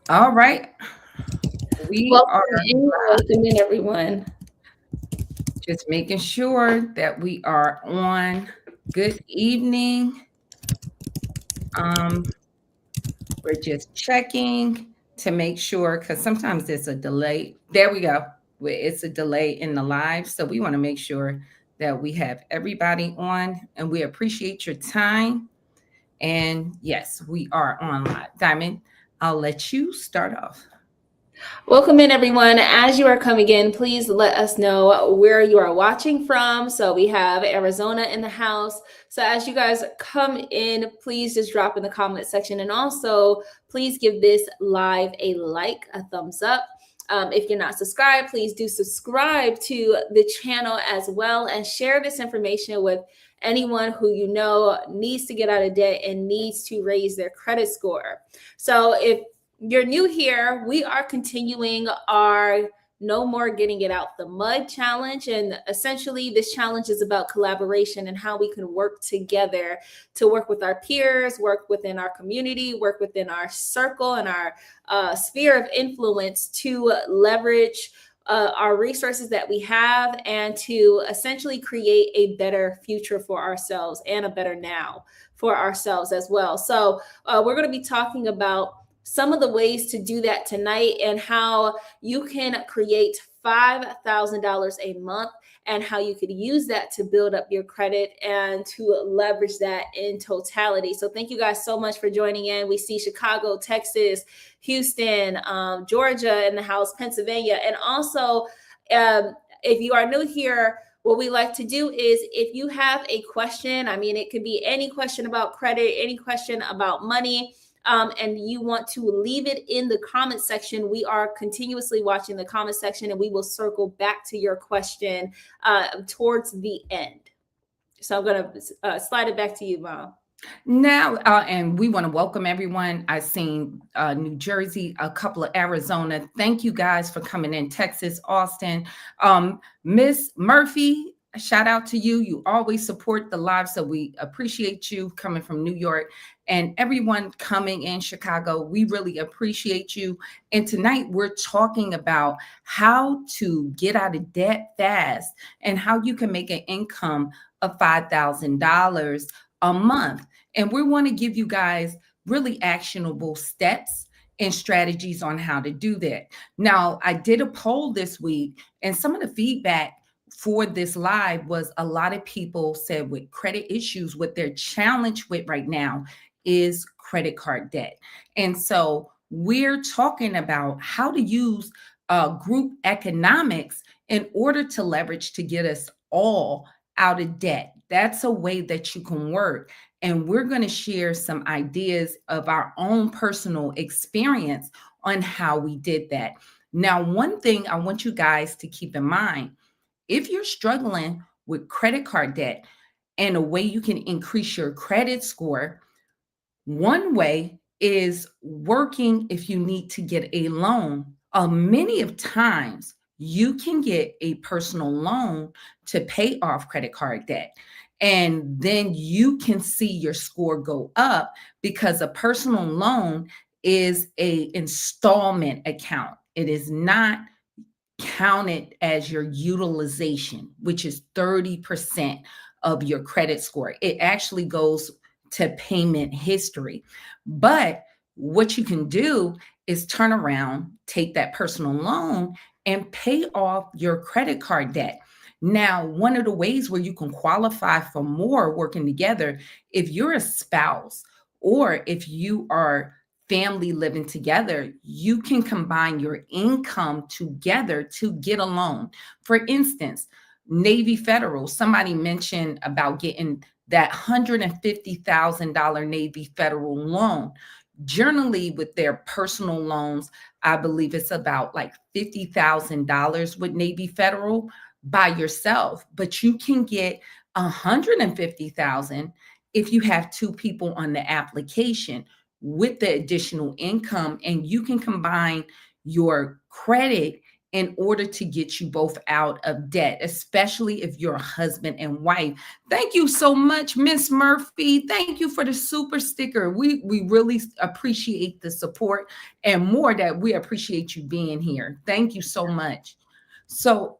All right. We Welcome are welcome in, everyone. just making sure that we are on. Good evening. Um, we're just checking to make sure because sometimes there's a delay. There we go. It's a delay in the live. So we want to make sure that we have everybody on and we appreciate your time. And yes, we are on live. Diamond, I'll let you start off. Welcome in, everyone. As you are coming in, please let us know where you are watching from. So we have Arizona in the house. So as you guys come in, please just drop in the comment section. And also, please give this live a like, a thumbs up. If you're not subscribed, please do subscribe to the channel as well and share this information with anyone who you know needs to get out of debt and needs to raise their credit score. So if you're new here, we are continuing our No More Getting It Out the Mud challenge. And essentially, this challenge is about collaboration and how we can work together to work with our peers, work within our community, work within our circle and our sphere of influence to leverage our resources that we have and to essentially create a better future for ourselves and a better now for ourselves as well. So, we're going to be talking about some of the ways to do that tonight and how you can create $5,000 a month and how you could use that to build up your credit and to leverage that in totality. So thank you guys so much for joining in. We see Chicago, Texas, Houston, Georgia in the house, Pennsylvania, and also if you are new here, what we like to do is if you have a question, I mean, it could be any question about credit, any question about money, and you want to leave it in the comment section, we are continuously watching the comment section and we will circle back to your question towards the end. So I'm going to slide it back to you, Mom. Now, and we want to welcome everyone. I've seen New Jersey, a couple of Arizona. Thank you guys for coming in. Texas, Austin. Miss Murphy, shout out to you. You always support the live, so we appreciate you coming from New York. And everyone coming in Chicago, we really appreciate you. And tonight we're talking about how to get out of debt fast and how you can make an income of $5,000 a month. And we want to give you guys really actionable steps and strategies on how to do that. Now, I did a poll this week, and some of the feedback for this live was a lot of people said with credit issues, what they're challenged with right now is credit card debt. And so we're talking about how to use group economics in order to leverage to get us all out of debt. That's a way that you can work. And we're going to share some ideas of our own personal experience on how we did that. Now, one thing I want you guys to keep in mind, if you're struggling with credit card debt and a way you can increase your credit score, one way is working if you need to get a loan. Many of times you can get a personal loan to pay off credit card debt. And then you can see your score go up because a personal loan is a installment account. It is not counted as your utilization, which is 30% of your credit score. It actually goes to payment history. But what you can do is turn around, take that personal loan, and pay off your credit card debt. Now, one of the ways where you can qualify for more working together, if you're a spouse or if you are family living together, you can combine your income together to get a loan. For instance, Navy Federal, somebody mentioned about getting that $150,000 Navy Federal loan. Generally, with their personal loans, I believe it's about like $50,000 with Navy Federal by yourself, but you can get 150,000 if you have two people on the application with the additional income, and you can combine your credit in order to get you both out of debt, especially if you're a husband and wife. Thank you so much, Miss Murphy. Thank you for the super sticker. We really appreciate the support, and more that we appreciate you being here. Thank you so much. So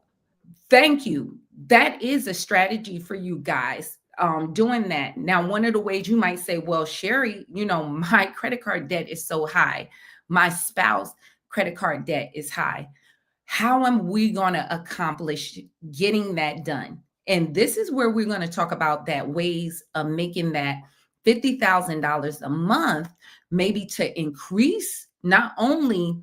thank you. That is a strategy for you guys. Doing that. Now, one of the ways you might say, well, Sherry, my credit card debt is so high. My spouse credit card debt is high. How am we going to accomplish getting that done? And this is where we're going to talk about that ways of making that $50,000 a month, maybe to increase not only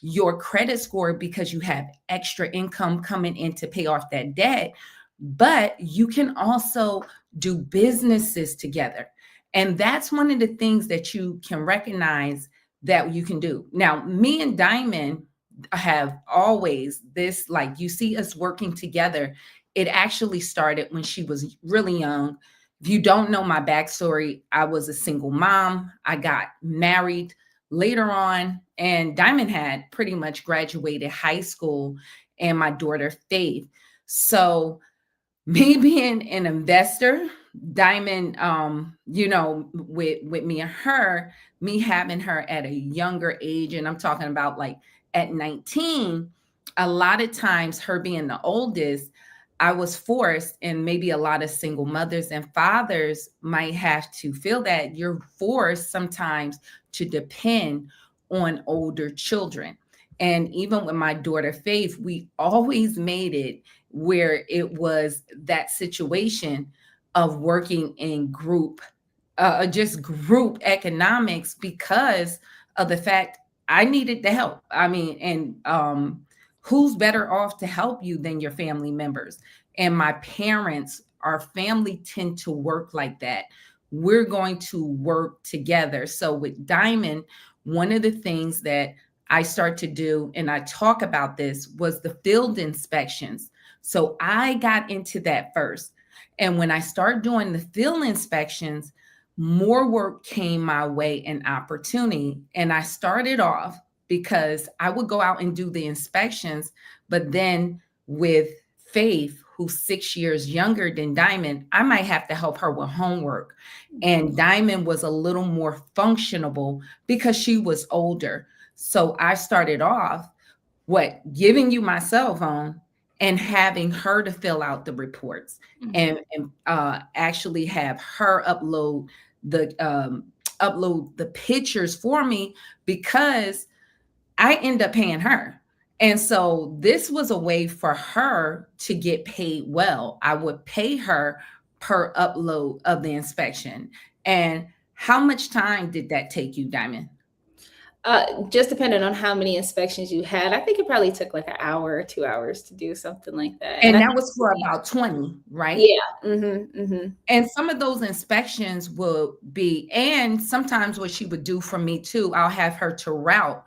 your credit score because you have extra income coming in to pay off that debt, but you can also do businesses together. And that's one of the things that you can recognize that you can do. Now, me and Diamond have always this, like, you see us working together. It actually started when she was really young. If you don't know my backstory, I was a single mom. I got married later on, and Diamond had pretty much graduated high school, and my daughter Faith. So me being an investor, Diamond, with me and her, me having her at a younger age, and I'm talking about like at 19, a lot of times her being the oldest, I was forced, and maybe a lot of single mothers and fathers might have to feel that you're forced sometimes to depend on older children. And even with my daughter Faith, we always made it where it was that situation of working in group, just group economics, because of the fact I needed the help. I mean, and who's better off to help you than your family members? And my parents, our family tend to work like that. We're going to work together. So with Diamond, one of the things that I start to do, and I talk about this, was the field inspections. So I got into that first. And when I started doing the field inspections, more work came my way and opportunity. And I started off because I would go out and do the inspections, but then with Faith, who's 6 years younger than Diamond, I might have to help her with homework. And Diamond was a little more functionable because she was older. So I started off giving you my cell phone and having her to fill out the reports, and actually have her upload the pictures for me, because I end up paying her. And so this was a way for her to get paid well. I would pay her per upload of the inspection. And how much time did that take you, Diamond? Just depending on how many inspections you had. I think it probably took like an hour or 2 hours to do something like that. And I that think, was for about 20, right? yeah. And some of those inspections will be, and sometimes what she would do for me too, I'll have her to route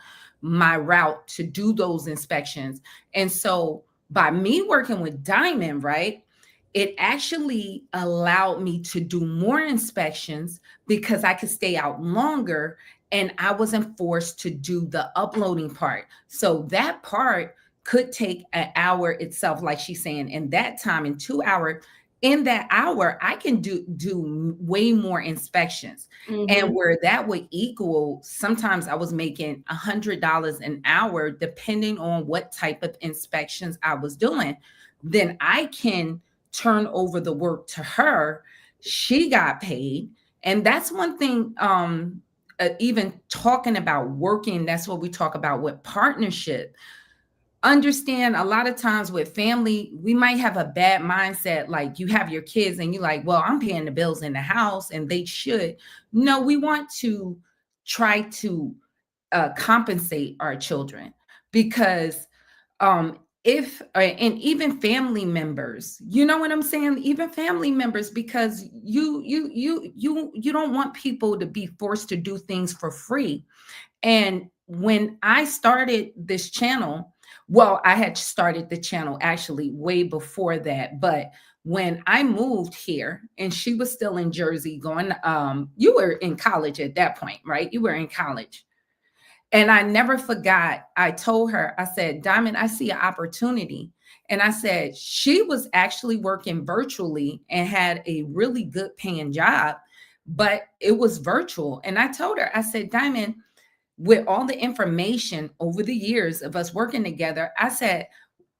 to do those inspections. And so by me working with Diamond, right, it actually allowed me to do more inspections because I could stay out longer, and I wasn't forced to do the uploading part. So that part could take an hour itself, like she's saying, in that time, in 2 hours. In that hour, I can do way more inspections. And where that would equal, sometimes I was making $100 an hour, depending on what type of inspections I was doing. Then I can turn over the work to her. She got paid. And that's one thing, even talking about working, that's what we talk about with partnership. Understand, a lot of times with family, we might have a bad mindset. Like, you have your kids and you're like, well, I'm paying the bills in the house and they should. No, we want to try to compensate our children, because if and even family members, you know what I'm saying, even family members, because you don't want people to be forced to do things for free. And when I started this channel, well, I had started the channel actually way before that, but when I moved here and she was still in Jersey going, you were in college at that point, right? You were in college. And I never forgot, I told her, I said, Diamond, I see an opportunity. And I said, she was actually working virtually and had a really good paying job, but it was virtual. And I told her, I said, Diamond, with all the information over the years of us working together, I said,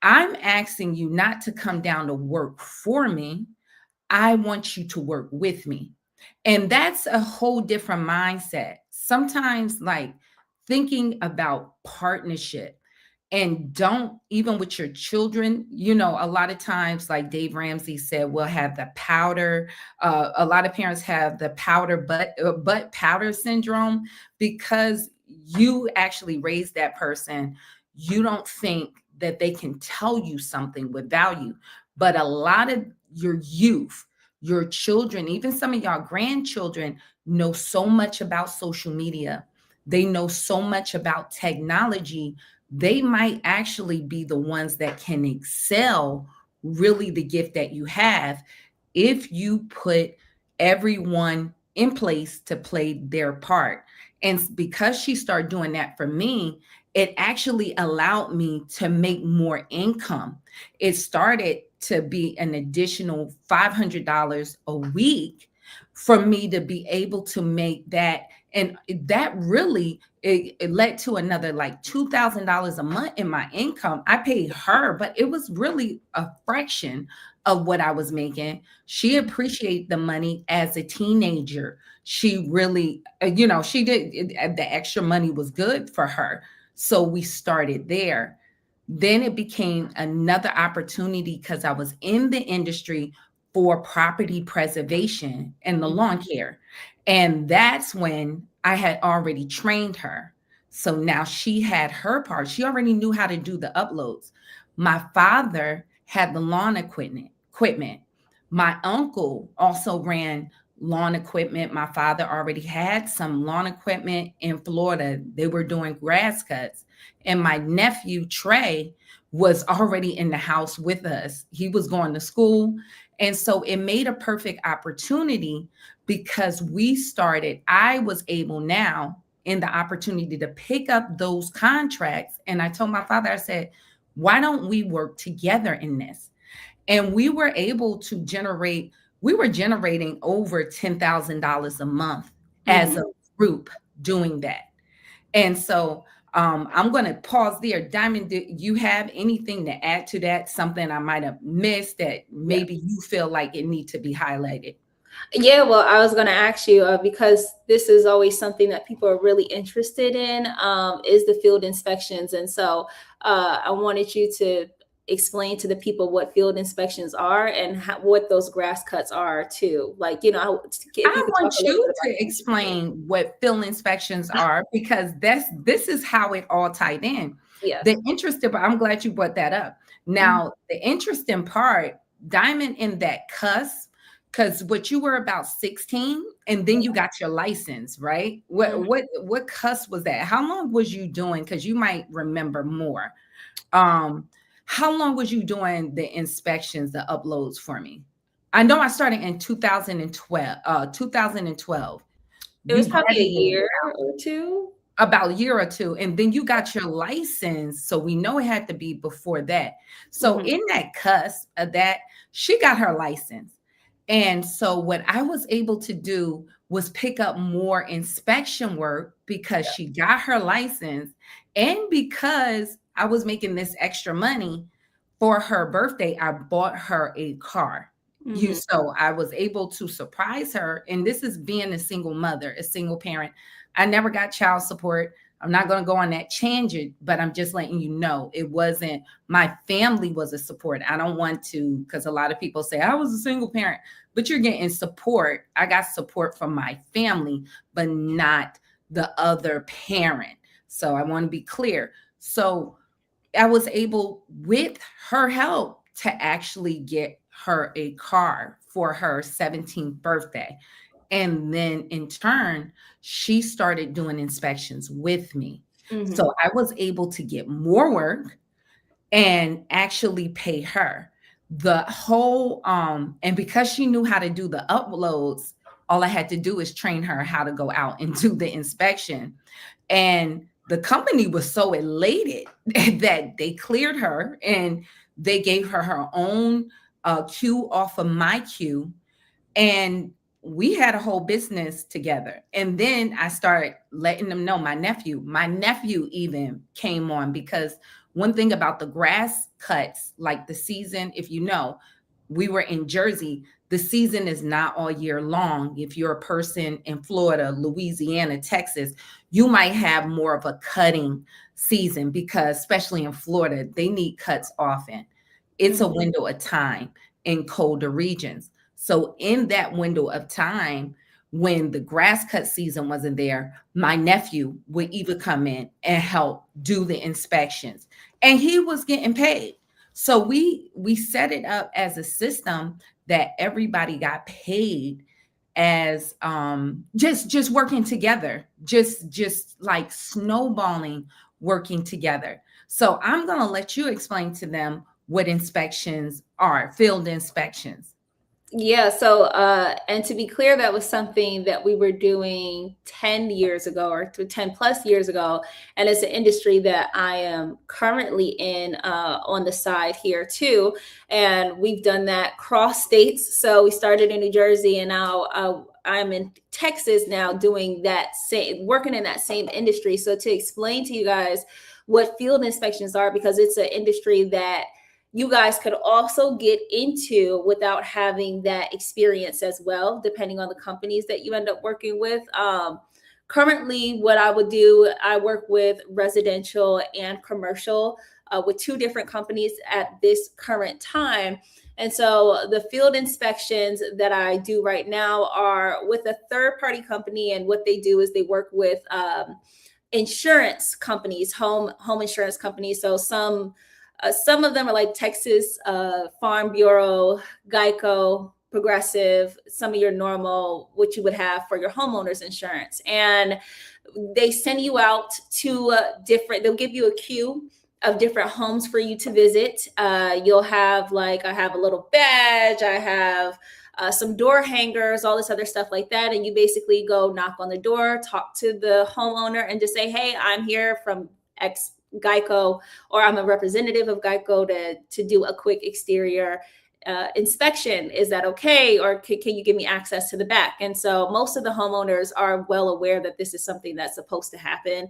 I'm asking you not to come down to work for me. I want you to work with me. And that's a whole different mindset. Sometimes, like thinking about partnership, and don't even with your children, a lot of times, like Dave Ramsey said, we'll have the powder. A lot of parents have the butt powder syndrome because you actually raised that person. You don't think that they can tell you something with value. But a lot of your youth, your children, even some of y'all grandchildren know so much about social media. They know so much about technology. They might actually be the ones that can excel really the gift that you have if you put everyone in place to play their part. And because she started doing that for me, it actually allowed me to make more income. It started to be an additional $500 a week for me to be able to make that. And that really, it led to another like $2,000 a month in my income. I paid her, but it was really a fraction of what I was making. She appreciated the money as a teenager. She really, she the extra money was good for her. So we started there. Then it became another opportunity because I was in the industry for property preservation and the lawn care. And that's when I had already trained her. So now she had her part. She already knew how to do the uploads. My father had the lawn equipment. My uncle also ran lawn equipment. My father already had some lawn equipment in Florida. They were doing grass cuts. And my nephew, Trey, was already in the house with us. He was going to school. And so it made a perfect opportunity because I was able now in the opportunity to pick up those contracts. And I told my father, I said, why don't we work together in this? And we were able to we were generating over $10,000 a month as a group doing that. And so I'm going to pause there. Diamond, do you have anything to add to that? Something I might have missed that maybe you feel like it needs to be highlighted? Yeah, well, I was going to ask you because this is always something that people are really interested in, is the field inspections. And so I wanted you to explain to the people what field inspections are and what those grass cuts are too. Like, if you I could want talk a little you bit to explain what field inspections are because this is how it all tied in. Yes. The interesting, but I'm glad you brought that up. Now, the interesting part, Diamond in that cusp, because what you were about 16 and then you got your license, right? What cusp was that? How long was you doing? Because you might remember more. How long was you doing the inspections, the uploads for me? I know I started in 2012. 2012. It You was probably a graduated year or two. about a year or two, and then you got your license. So we know it had to be before that. So in that cusp of that, she got her license. And so what I was able to do was pick up more inspection work because she got her license and because I was making this extra money for her birthday, I bought her a car. So I was able to surprise her. And this is being a single mother, a single parent. I never got child support. I'm not going to go on that tangent, but I'm just letting you know it wasn't my family was a support. I don't want to, because a lot of people say I was a single parent, but you're getting support. I got support from my family, but not the other parent. So I want to be clear. So I was able, with her help, to actually get her a car for her 17th birthday. And then in turn, she started doing inspections with me. So I was able to get more work and actually pay her. The whole and because she knew how to do the uploads, all I had to do is train her how to go out and do the inspection. And the company was so elated that they cleared her and they gave her her own queue off of my queue, and we had a whole business together. And then I started letting them know, my nephew even came on, because one thing about the grass cuts, like the season, if you know, we were in Jersey, the season is not all year long. If you're a person in Florida, Louisiana, Texas, you might have more of a cutting season, because especially in Florida, they need cuts often. It's a Mhm. window of time in colder regions. So in that window of time, when the grass cut season wasn't there, my nephew would either come in and help do the inspections, and he was getting paid. So we set it up as a system that everybody got paid, as just working together, just like snowballing, working together. So I'm going to let you explain to them what inspections are, field inspections. Yeah, so and to be clear, that was something that we were doing 10 years ago, or 10 plus years ago. And it's an industry that I am currently in, on the side here too. And we've done that cross states. So we started in New Jersey, and now I'm in Texas now, doing that same, working in that same industry. So to explain to you guys what field inspections are, because it's an industry that you guys could also get into without having that experience as well, depending on the companies that you end up working with. Currently, what I would do, I work with residential and commercial, with two different companies at this current time. And so the field inspections that I do right now are with a third party company. And what they do is they work with insurance companies, home insurance companies. So some of them are like Texas Farm Bureau, Geico, Progressive, some of your normal, what you would have for your homeowner's insurance. And they send you out to they'll give you a queue of different homes for you to visit. You'll have, like, I have a little badge, I have some door hangers, all this other stuff like that. And you basically go knock on the door, talk to the homeowner, and just say, hey, I'm here from X Geico, or I'm a representative of Geico to do a quick exterior inspection. Is that okay? Or can you give me access to the back? And so most of the homeowners are well aware that this is something that's supposed to happen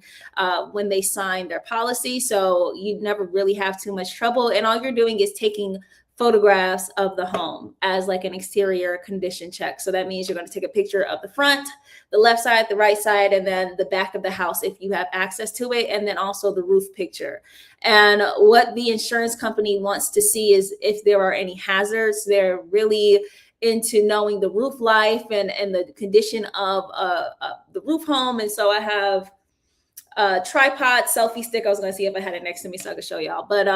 when they sign their policy. So you never really have too much trouble. And all you're doing is taking photographs of the home as like an exterior condition check. So that means you're going to take a picture of the front, the left side, the right side, and then the back of the house if you have access to it, and then also the roof picture. And what the insurance company wants to see is if there are any hazards. They're really into knowing the roof life and the condition of the roof home. And so I have a tripod selfie stick. I was going to see if I had it next to me so I could show y'all. But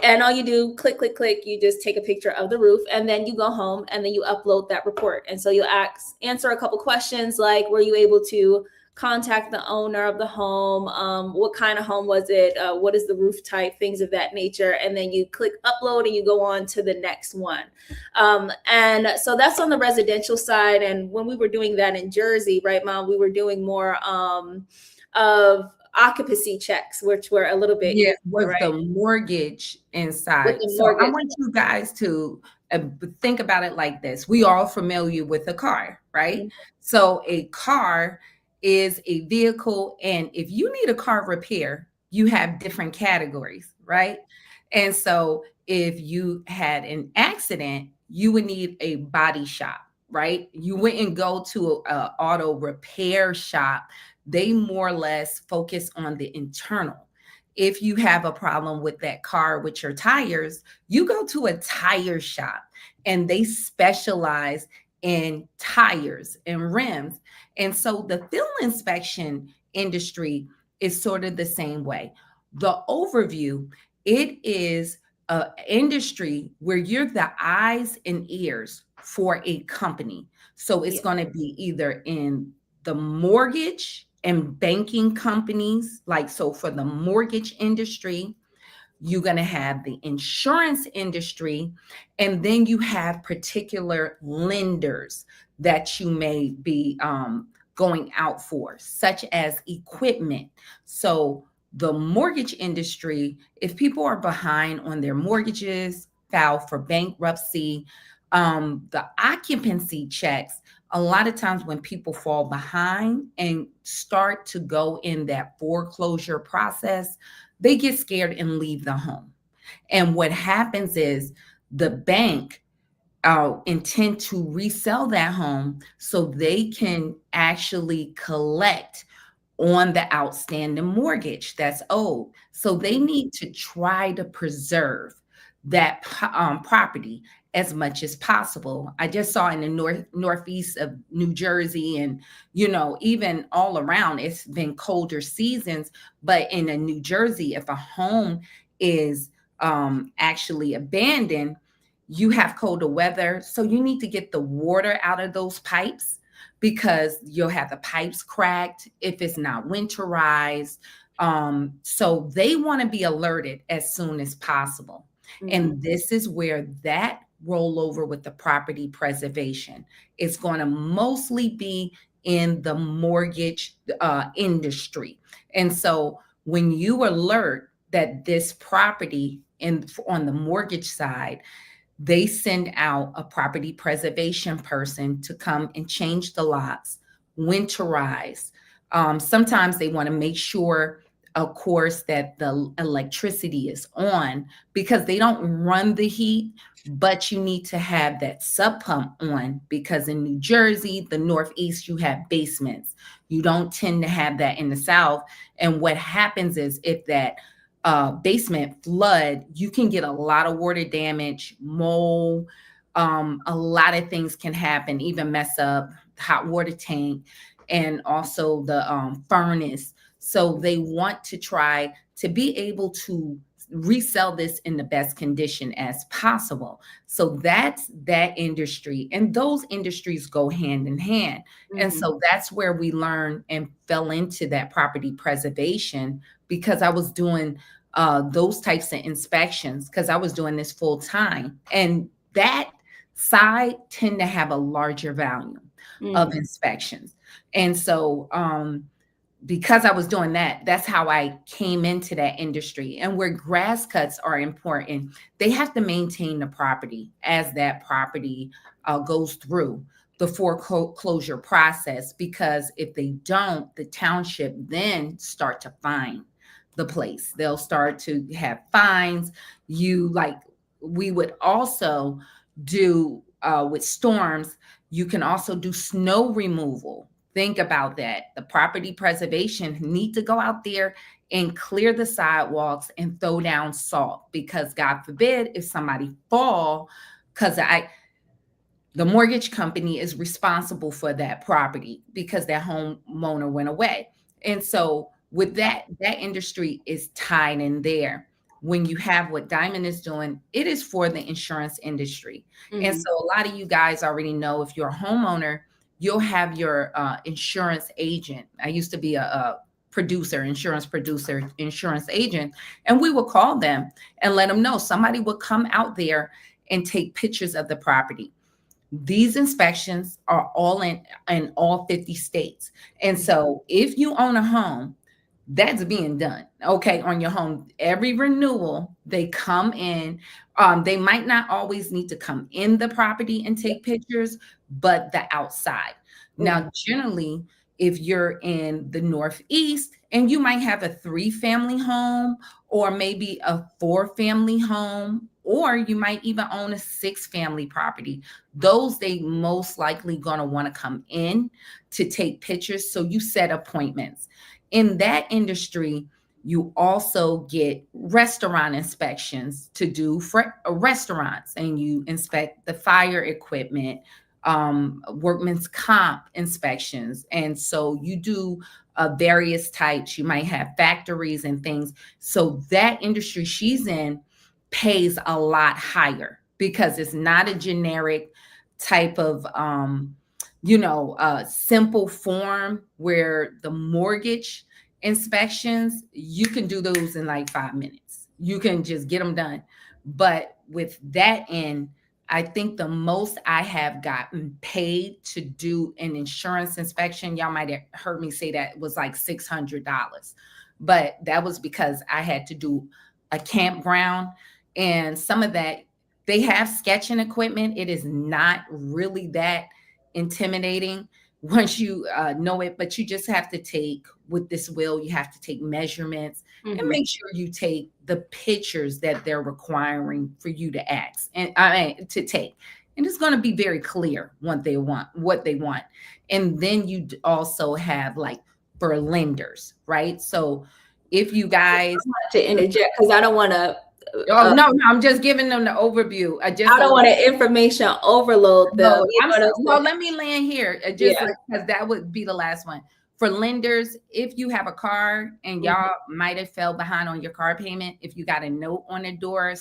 and all you do, click, click, click, you just take a picture of the roof, and then you go home and then you upload that report. And so you answer a couple questions like, were you able to contact the owner of the home? What kind of home was it? What is the roof type? Things of that nature. And then you click upload and you go on to the next one. And so that's on the residential side. And when we were doing that in Jersey, right, Mom, we were doing more of occupancy checks, which were a little bit Yeah, easier, was right? the mortgage With inside. the So I mortgage. want you guys to think about it like this. We all familiar with a car, right? Mhm. So a car is a vehicle, and if you need a car repair, you have different categories, right? And so if you had an accident, you would need a body shop, right? You wouldn't go to a auto repair shop. They more or less focus on the internal. If you have a problem with that car with your tires, you go to a tire shop, and they specialize in tires and rims. And so the field inspection industry is sort of the same way. The overview, it is an industry where you're the eyes and ears for a company. So it's Yeah. going to be either in the mortgage and banking companies, like, so for the mortgage industry, you're going to have the insurance industry, and then you have particular lenders that you may be going out for, such as equipment. So the mortgage industry, if people are behind on their mortgages, file for bankruptcy, the occupancy checks, a lot of times when people fall behind and start to go in that foreclosure process, they get scared and leave the home. And what happens is the bank intend to resell that home so they can actually collect on the outstanding mortgage that's owed. So they need to try to preserve that property as much as possible. I just saw in the northeast of New Jersey, and even all around, it's been colder seasons. But in a New Jersey, if a home is actually abandoned, you have colder weather, so you need to get the water out of those pipes because you'll have the pipes cracked if it's not winterized. So they want to be alerted as soon as possible. Mhm. And this is where that rollover with the property preservation is going to mostly be in the mortgage industry. And so when you alert that this property on the mortgage side, they send out a property preservation person to come and change the locks, winterize. Sometimes they want to make sure, of course, that the electricity is on because they don't run the heat, but you need to have that sub pump on because in New Jersey, the Northeast, you have basements. You don't tend to have that in the South. And what happens is if that basement flood, you can get a lot of water damage, mold, a lot of things can happen, even mess up hot water tank and also the furnace. So they want to try to be able to resell this in the best condition as possible. So that's that industry. And those industries go hand in hand. And Mhm. so that's where we learned and fell into that property preservation because I was doing those types of inspections because I was doing this full time. And that side tend to have a larger volume of Mhm. inspections. And so because I was doing that, that's how I came into that industry. And where grass cuts are important, they have to maintain the property as that property goes through the foreclosure process. Because if they don't, the township then start to fine the place. They'll start to have fines. We would also do with storms, you can also do snow removal. Think about that. The property preservation need to go out there and clear the sidewalks and throw down salt because God forbid if somebody fall, because the mortgage company is responsible for that property because that homeowner went away. And so with that industry is tied in there. When you have what Diamond is doing, it is for the insurance industry. And Mhm. so a lot of you guys already know if you're a homeowner, you'll have your insurance agent. I used to be a producer, insurance agent, and we would call them and let them know somebody would come out there and take pictures of the property. These inspections are all in all 50 states. And so if you own a home, that's being done. Okay, on your home, every renewal, they come in. They might not always need to come in the property and take pictures, but the outside. Mhm. Now, generally, if you're in the Northeast and you might have a 3-family home or maybe a 4-family home, or you might even own a 6-family property, those they most likely going to want to come in to take pictures. So you set appointments. In that industry, you also get restaurant inspections to do for restaurants, and you inspect the fire equipment, workman's comp inspections. And so you do various types. You might have factories and things. So that industry she's in pays a lot higher because it's not a generic type of simple form where the mortgage inspections, you can do those in like 5 minutes. You can just get them done. But with that end, I think the most I have gotten paid to do an insurance inspection, y'all might have heard me say that, was like $600. But that was because I had to do a campground, and some of that, they have sketching equipment. It is not really that intimidating once you know it, but you just have to take, with this will, you have to take measurements and Mhm. make sure you take the pictures that they're requiring for you to ask, and I mean to take. And it's going to be very clear what they want. And then you also have like for lenders, right? So if you guys, To interject because I don't want to. oh no, no, I'm just giving them the overview. Just I don't want to information overload them. no, You know what I'm well, saying? let me land here, just Yeah. like, because that would be the last one. For lenders, if you have a car and Mhm. y'all might have fell behind on your car payment, if you got a note on the door,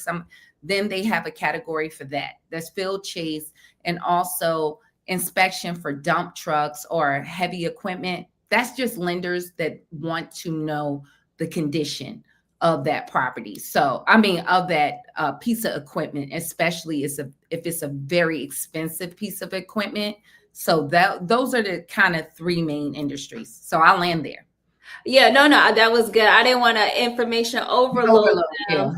then they have a category for that. That's field chase, and also inspection for dump trucks or heavy equipment. That's just lenders that want to know the condition of that property. So, I mean, of that piece of equipment, especially if it's a very expensive piece of equipment. So those are the kind of three main industries. So I'll land there. Yeah, no, no, that was good. I didn't want to information overload Overload, yeah. them.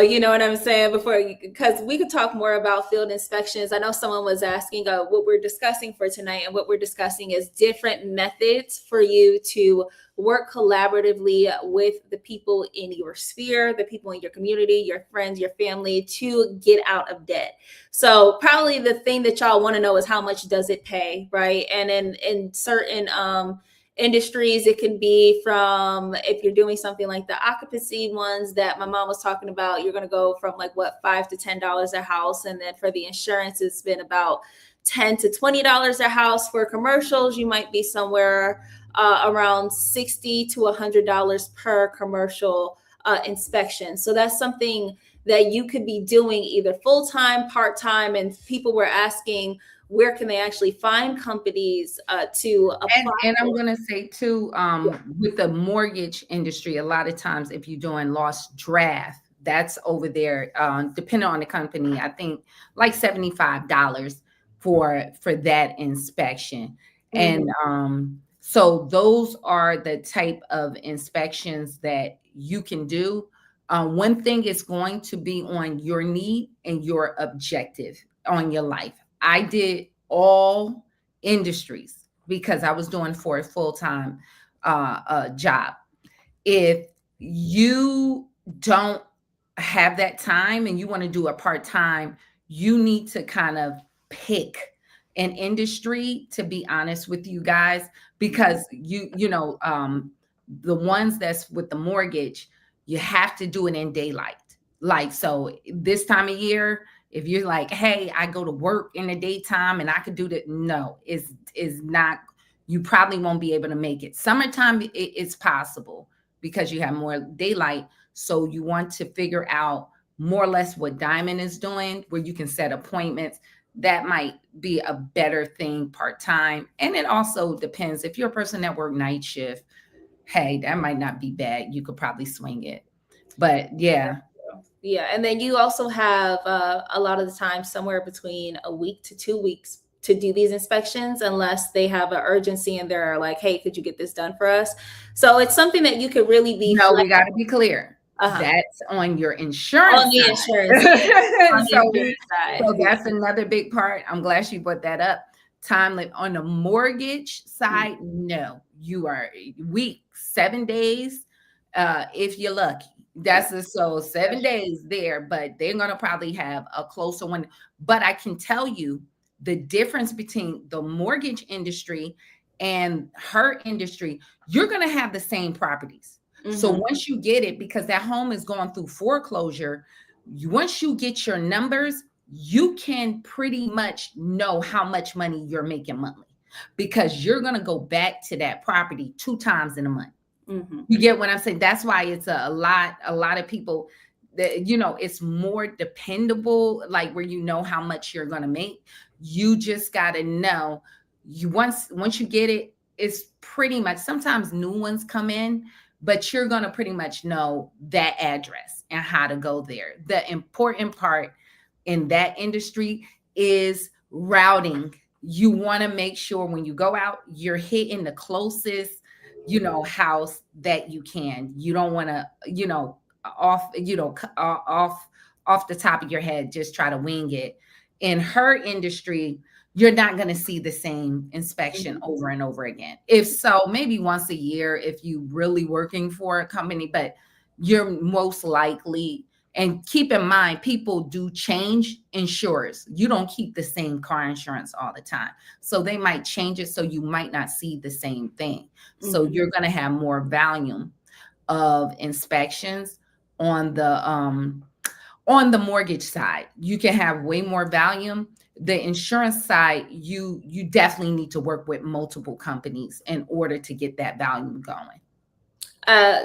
You know what I'm saying? Because we could talk more about field inspections. I know someone was asking what we're discussing for tonight, and what we're discussing is different methods for you to work collaboratively with the people in your sphere, the people in your community, your friends, your family, to get out of debt. So probably the thing that y'all want to know is how much does it pay, right? And in certain industries, it can be from, if you're doing something like the occupancy ones that my mom was talking about, you're going to go from like what, $5 to $10 a house. And then for the insurance, it's been about $10 to $20 a house. For commercials, you might be somewhere around $60 to $100 per commercial inspection. So that's something that you could be doing either full-time, part-time. And people were asking, where can they actually find companies to apply And I'm for? going to say too, with the mortgage industry, a lot of times if you're doing lost draft, that's over there, depending on the company, I think like $75 for that inspection. And Mhm. so those are the type of inspections that you can do. One thing is going to be on your need and your objective on your life. I did all industries because I was doing for a full-time job. If you don't have that time and you want to do a part-time, you need to kind of pick an industry, to be honest with you guys, because the ones that's with the mortgage, you have to do it in daylight. Like, so this time of year, if you're like, hey, I go to work in the daytime and I could do that, no, is not, you probably won't be able to make it. Summertime, it's possible because you have more daylight. So you want to figure out more or less what Diamond is doing, where you can set appointments. That might be a better thing part-time. And it also depends. If you're a person that work night shift, hey, that might not be bad. You could probably swing it. But yeah. Yeah, and then you also have a lot of the time somewhere between a week to 2 weeks to do these inspections, unless they have an urgency and they're like, "Hey, could you get this done for us?" So it's something that you could really be No, we got flexible. to be clear. Uh-huh. That's on your On insurance the insurance, side. on the so, insurance side. so that's another big part. I'm glad she brought that up. Time limit on the mortgage Mhm. side. No, you are weeks, 7 days, if you're lucky. That's so 7 days there, but they're gonna probably have a closer one. But I can tell you the difference between the mortgage industry and her industry. You're gonna have the same properties. So Mhm. once you get it, because that home is going through foreclosure, once you get your numbers, you can pretty much know how much money you're making monthly, because you're going to go back to that property 2 times in a month. Mhm. You get what I'm saying? That's why it's a lot of people that, it's more dependable, like where you know how much you're going to make. You just got to know, once you get it, it's pretty much, sometimes new ones come in, but you're going to pretty much know that address and how to go there. The important part in that industry is routing. You want to make sure when you go out, you're hitting the closest, house that you can. You don't want to, off, off the top of your head, just try to wing it. In her industry, you're not going to see the same inspection Mhm. over and over again. If so, maybe once a year if you really working for a company, but you're most likely, and keep in mind, people do change insurers. You don't keep the same car insurance all the time. So they might change it so you might not see the same thing. So Mhm. you're going to have more volume of inspections on the mortgage side. You can have way more volume. The insurance side, you definitely need to work with multiple companies in order to get that volume going.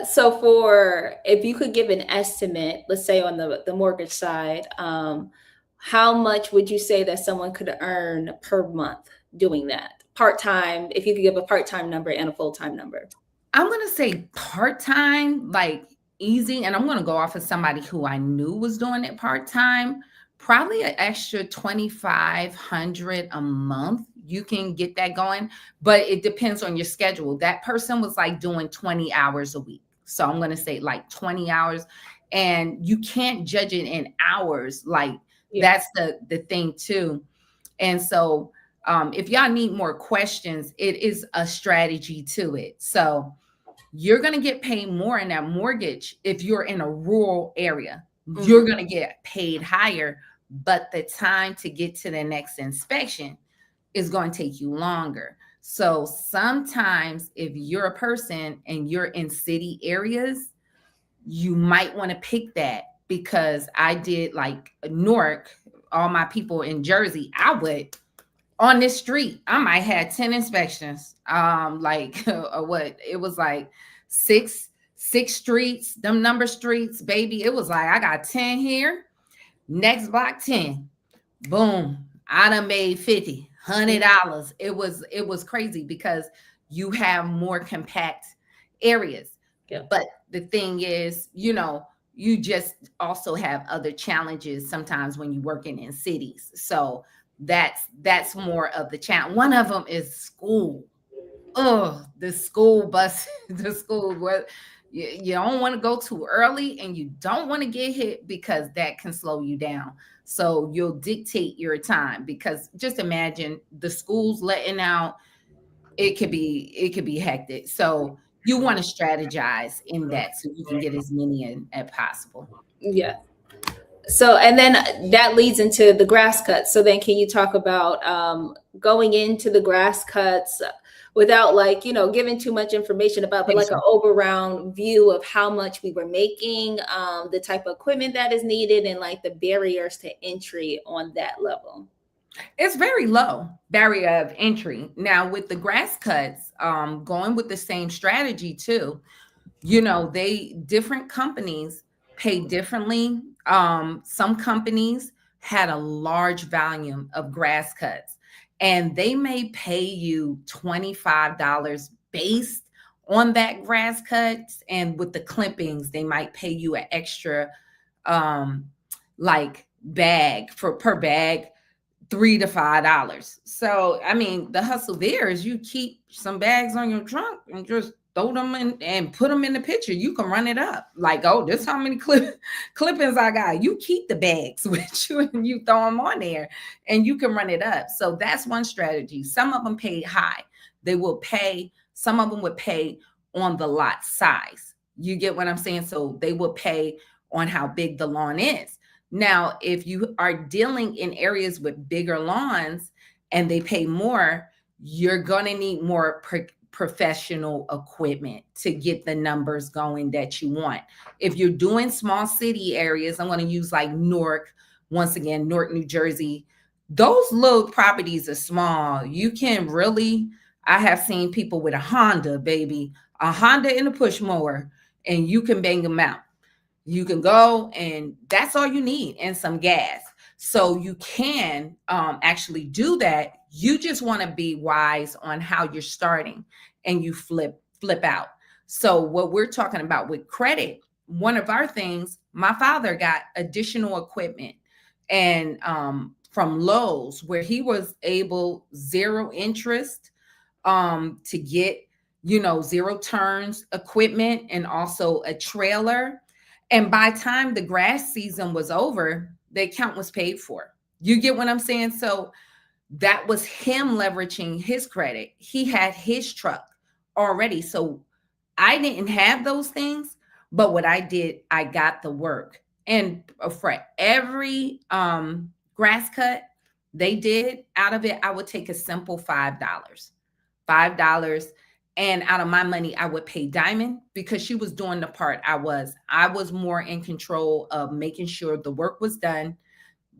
So for if you could give an estimate, let's say on the mortgage side, how much would you say that someone could earn per month doing that part time? If you could give a part time number and a full time number. I'm gonna say part-time, like easy, and I'm gonna go off of somebody who I knew was doing it part-time. Probably an extra 2,500 a month. You can get that going, but it depends on your schedule. That person was like doing 20 hours a week. So I'm gonna say like 20 hours, and you can't judge it in hours. Like Yeah. that's the thing too. And so if y'all need more questions, it is a strategy to it. So you're going to get paid more in that mortgage if you're in a rural area. You're Mhm. going to get paid higher, but the time to get to the next inspection is going to take you longer. So sometimes if you're a person and you're in city areas, you might want to pick that, because I did like Newark, all my people in Jersey, I would on this street, I might have 10 inspections. Like what it was like six streets, them number streets, baby. It was like I got 10 here, next block 10. Boom. I done made 50, $100. It was crazy because you have more compact areas. Yeah. But the thing is, you just also have other challenges sometimes when you're working in cities. So that's more of the challenge. One of them is school. Oh, the school bus, the school where you don't want to go too early and you don't want to get hit, because that can slow you down. So you'll dictate your time, because just imagine the schools letting out, it could be hectic. So you want to strategize in that so you can get as many in as possible. Yeah. So, and then that leads into the grass cuts. So then can you talk about going into the grass cuts without like, giving too much information about, but like an overall view of how much we were making, the type of equipment that is needed, and like the barriers to entry on that level. It's very low barrier of entry. Now with the grass cuts, going with the same strategy too. They different companies pay differently. Some companies had a large volume of grass cuts, and they may pay you $25 based on that grass cuts, and with the clippings they might pay you an extra um like bag for per bag, $3 to $5. So I mean, the hustle there is you keep some bags on your trunk and just throw them in and put them in the picture. You can run it up like, oh, this how many clippings I got. You keep the bags with you and you throw them on there, and you can run it up. So that's one strategy. Some of them pay high. They will pay. Some of them would pay on the lot size. You get what I'm saying? So they will pay on how big the lawn is. Now, if you are dealing in areas with bigger lawns and they pay more, you're going to need more professional equipment to get the numbers going that you want. If you're doing small city areas, I'm going to use like Newark, once again, Newark, New Jersey. Those little properties are small. You can really, I have seen people with a Honda, baby, a Honda and a push mower, and you can bang them out. You can go, and that's all you need, and some gas. So you can actually do that. You just want to be wise on how you're starting, and you flip out. So what we're talking about with credit, one of our things, my father got additional equipment. and from Lowe's, where he was able zero interest to get, zero turns equipment and also a trailer. And by time the grass season was over, the account was paid for. You get what I'm saying? So that was him leveraging his credit. He had his truck already. So I didn't have those things, but what I did, I got the work. And for every grass cut they did out of it, I would take a simple $5. $5. And out of my money, I would pay Diamond because she was doing the part I was more in control of making sure the work was done,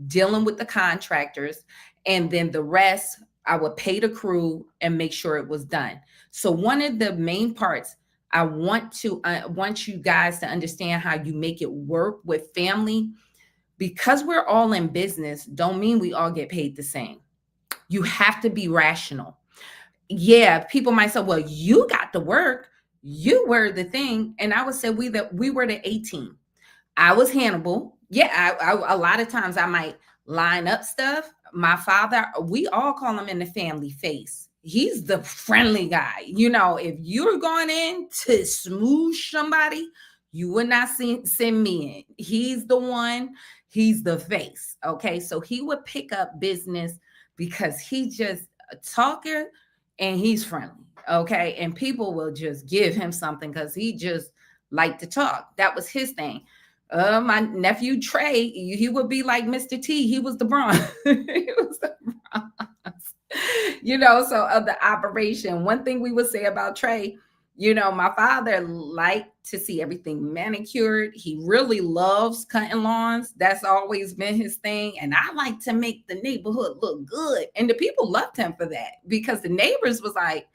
dealing with the contractors, and then the rest I would pay the crew and make sure it was done. So one of the main parts I want you guys to understand how you make it work with family, because we're all in business don't mean we all get paid the same. You have to be rational. Yeah, people might say, well, you got the work, you were the thing, and I would say we were the 18. I was Hannibal. Yeah, a lot of times I might line up stuff. My father, we all call him in the family face. He's the friendly guy. If you're going in to smoosh somebody, you would not send me in. He's the one, he's the face. Okay. So he would pick up business because he's just a talker and he's friendly. Okay. And people will just give him something because he just liked to talk. That was his thing. My nephew Trey, he would be like Mr. T. He was the Bronx. He was the Bronx. So of the operation, one thing we would say about Trey, my father liked to see everything manicured. He really loves cutting lawns. That's always been his thing. And I like to make the neighborhood look good. And the people loved him for that because the neighbors was like,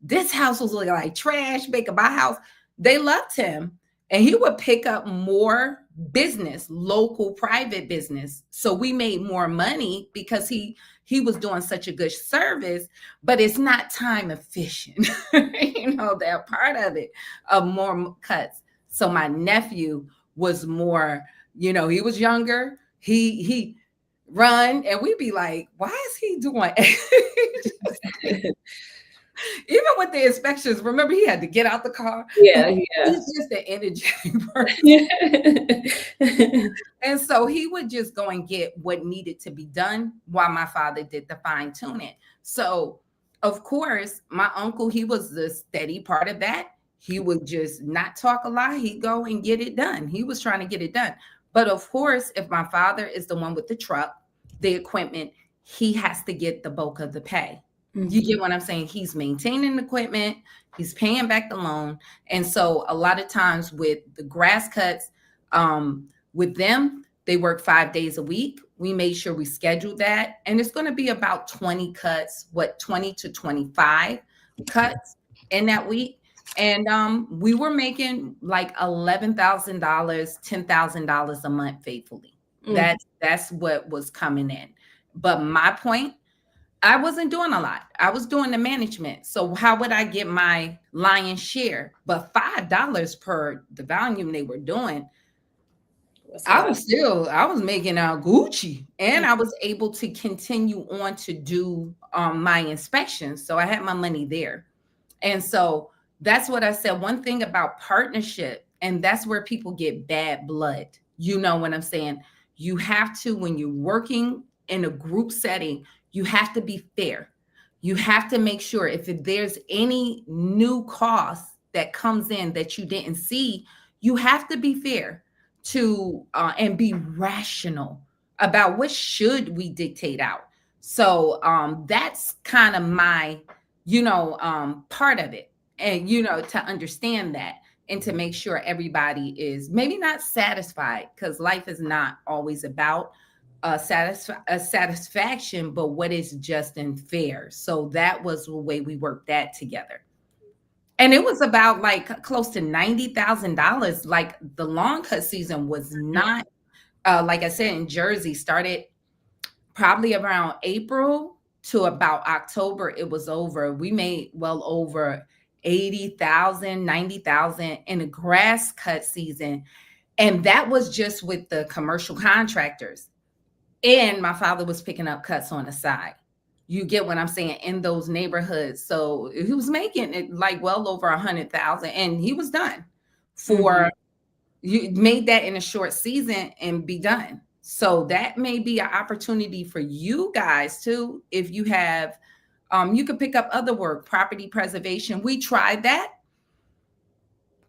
this house was looking like trash, make a buy house. They loved him. And he would pick up more business, local private business. So we made more money because he was doing such a good service, but it's not time efficient. That part of it, of more cuts. So my nephew was more, he was younger. He run and we'd be like, why is he doing even with the inspections, remember he had to get out the car. Yeah. He's just an energetic person. And so he would just go and get what needed to be done while my father did the fine tuning. So of course, my uncle, he was the steady part of that. He would just not talk a lot. He'd go and get it done. He was trying to get it done. But of course, if my father is the one with the truck, the equipment, he has to get the bulk of the pay. You get what I'm saying? He's maintaining the equipment, he's paying back the loan. And so a lot of times with the grass cuts, with them, they work 5 days a week. We made sure we scheduled that. And it's going to be about 20 cuts, 20 to 25 cuts in that week. And we were making like $11,000, $10,000 a month faithfully. That's what was coming in. But my point, I wasn't doing a lot. I was doing the management. So how would I get my lion's share? But $5 per the volume they were doing, I was making out Gucci, and I was able to continue on to do my inspections. So I had my money there. And so that's what I said. One thing about partnership, and that's where people get bad blood. You know what I'm saying? You have to, when you're working in a group setting, you have to be fair. You have to make sure if there's any new cost that comes in that you didn't see, you have to be fair to and be rational about what should we dictate out. So that's kind of my, part of it. And, to understand that and to make sure everybody is maybe not satisfied, because life is not always about a satisfaction, but what is just and fair. So that was the way we worked that together. And it was about like close to $90,000. Like the long cut season was not, like I said, in Jersey, started probably around April to about October. It was over. We made well over 80,000, 90,000 in a grass cut season. And that was just with the commercial contractors. And my father was picking up cuts on the side. You get what I'm saying, in those neighborhoods. So he was making it like well over 100,000, and he was done Mhm. for, you made that in a short season and be done. So that may be an opportunity for you guys too. If you have, you could pick up other work, property preservation. We tried that.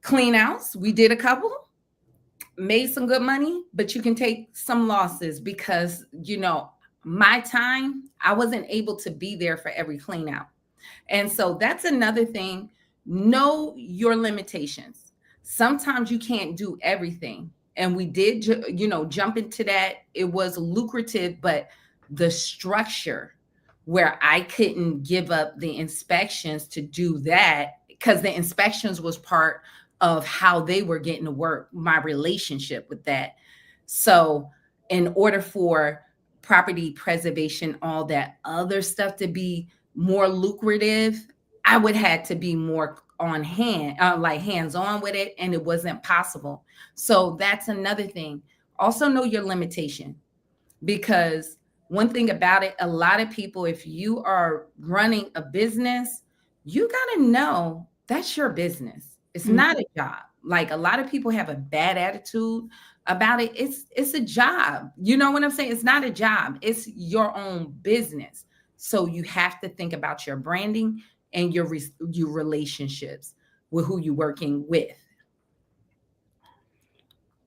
Clean outs. We did a couple, made some good money, but you can take some losses because, my time, I wasn't able to be there for every clean out. And so that's another thing. Know your limitations. Sometimes you can't do everything. And we did, jump into that. It was lucrative, but the structure where I couldn't give up the inspections to do that, because the inspections was part of how they were getting to work, my relationship with that. So, in order for property preservation, all that other stuff to be more lucrative, I would had to be more on hand, like hands on with it, and it wasn't possible. So that's another thing. Also know your limitation, because one thing about it, a lot of people, if you are running a business, you got to know that's your business. It's Mhm. not a job. Like a lot of people have a bad attitude about it. It's a job. You know what I'm saying? It's not a job. It's your own business. So you have to think about your branding and your relationships with who you're working with.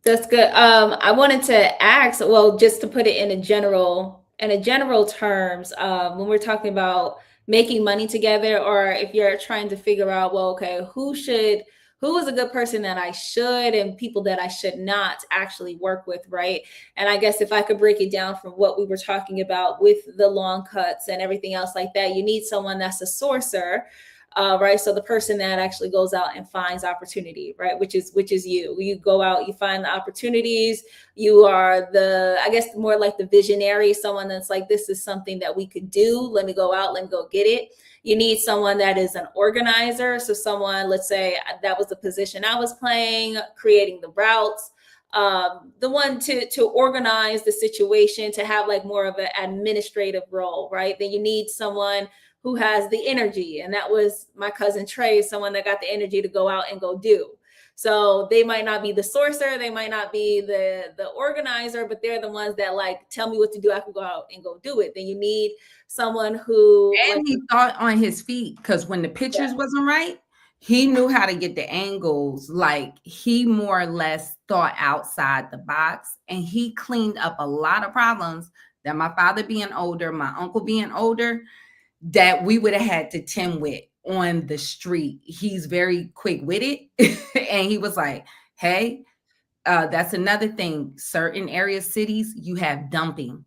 That's good. I wanted to ask, well, just to put it in a general terms, when we're talking about making money together, or if you're trying to figure out, well, okay, who is a good person that I should and people that I should not actually work with, right? And I guess if I could break it down from what we were talking about with the long cuts and everything else like that, you need someone that's a sourcer, right? So the person that actually goes out and finds opportunity, right? Which is you. You go out, you find the opportunities. You are the, I guess, more like the visionary, someone that's like, this is something that we could do. Let me go out, let me go get it. You need someone that is an organizer. So someone, let's say that was the position I was playing, creating the routes. The one to organize the situation, to have like more of an administrative role, right? Then you need someone who has the energy. And that was my cousin Trey, someone that got the energy to go out and go do. So they might not be the sourcer, they might not be the organizer, but they're the ones that like tell me what to do. I can go out and go do it. Then you need someone who like, And he thought on his feet, because when the yeah. pictures wasn't right, he knew how to get the angles. Like he more or less thought outside the box, and he cleaned up a lot of problems that my father being older, my uncle being older, that we would have had to tend with on the street. He's very quick with it. And he was like, hey, that's another thing. Certain area cities, you have dumping.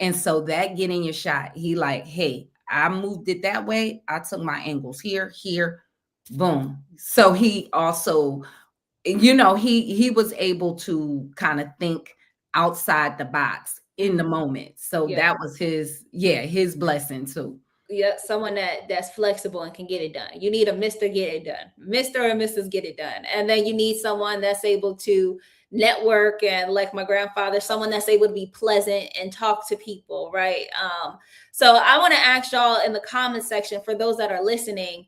And so that getting your shot, he like, hey, I moved it that way. I took my angles here, here, boom. So he also, he was able to kind of think outside the box in the moment. So Yeah. that was his blessing too. Yeah, someone that's flexible and can get it done. You need a Mr. Get It Done, Mr. or Mrs. Get It Done, and then you need someone that's able to network and, like my grandfather, someone that's able to be pleasant and talk to people, right? So I want to ask y'all in the comment section, for those that are listening,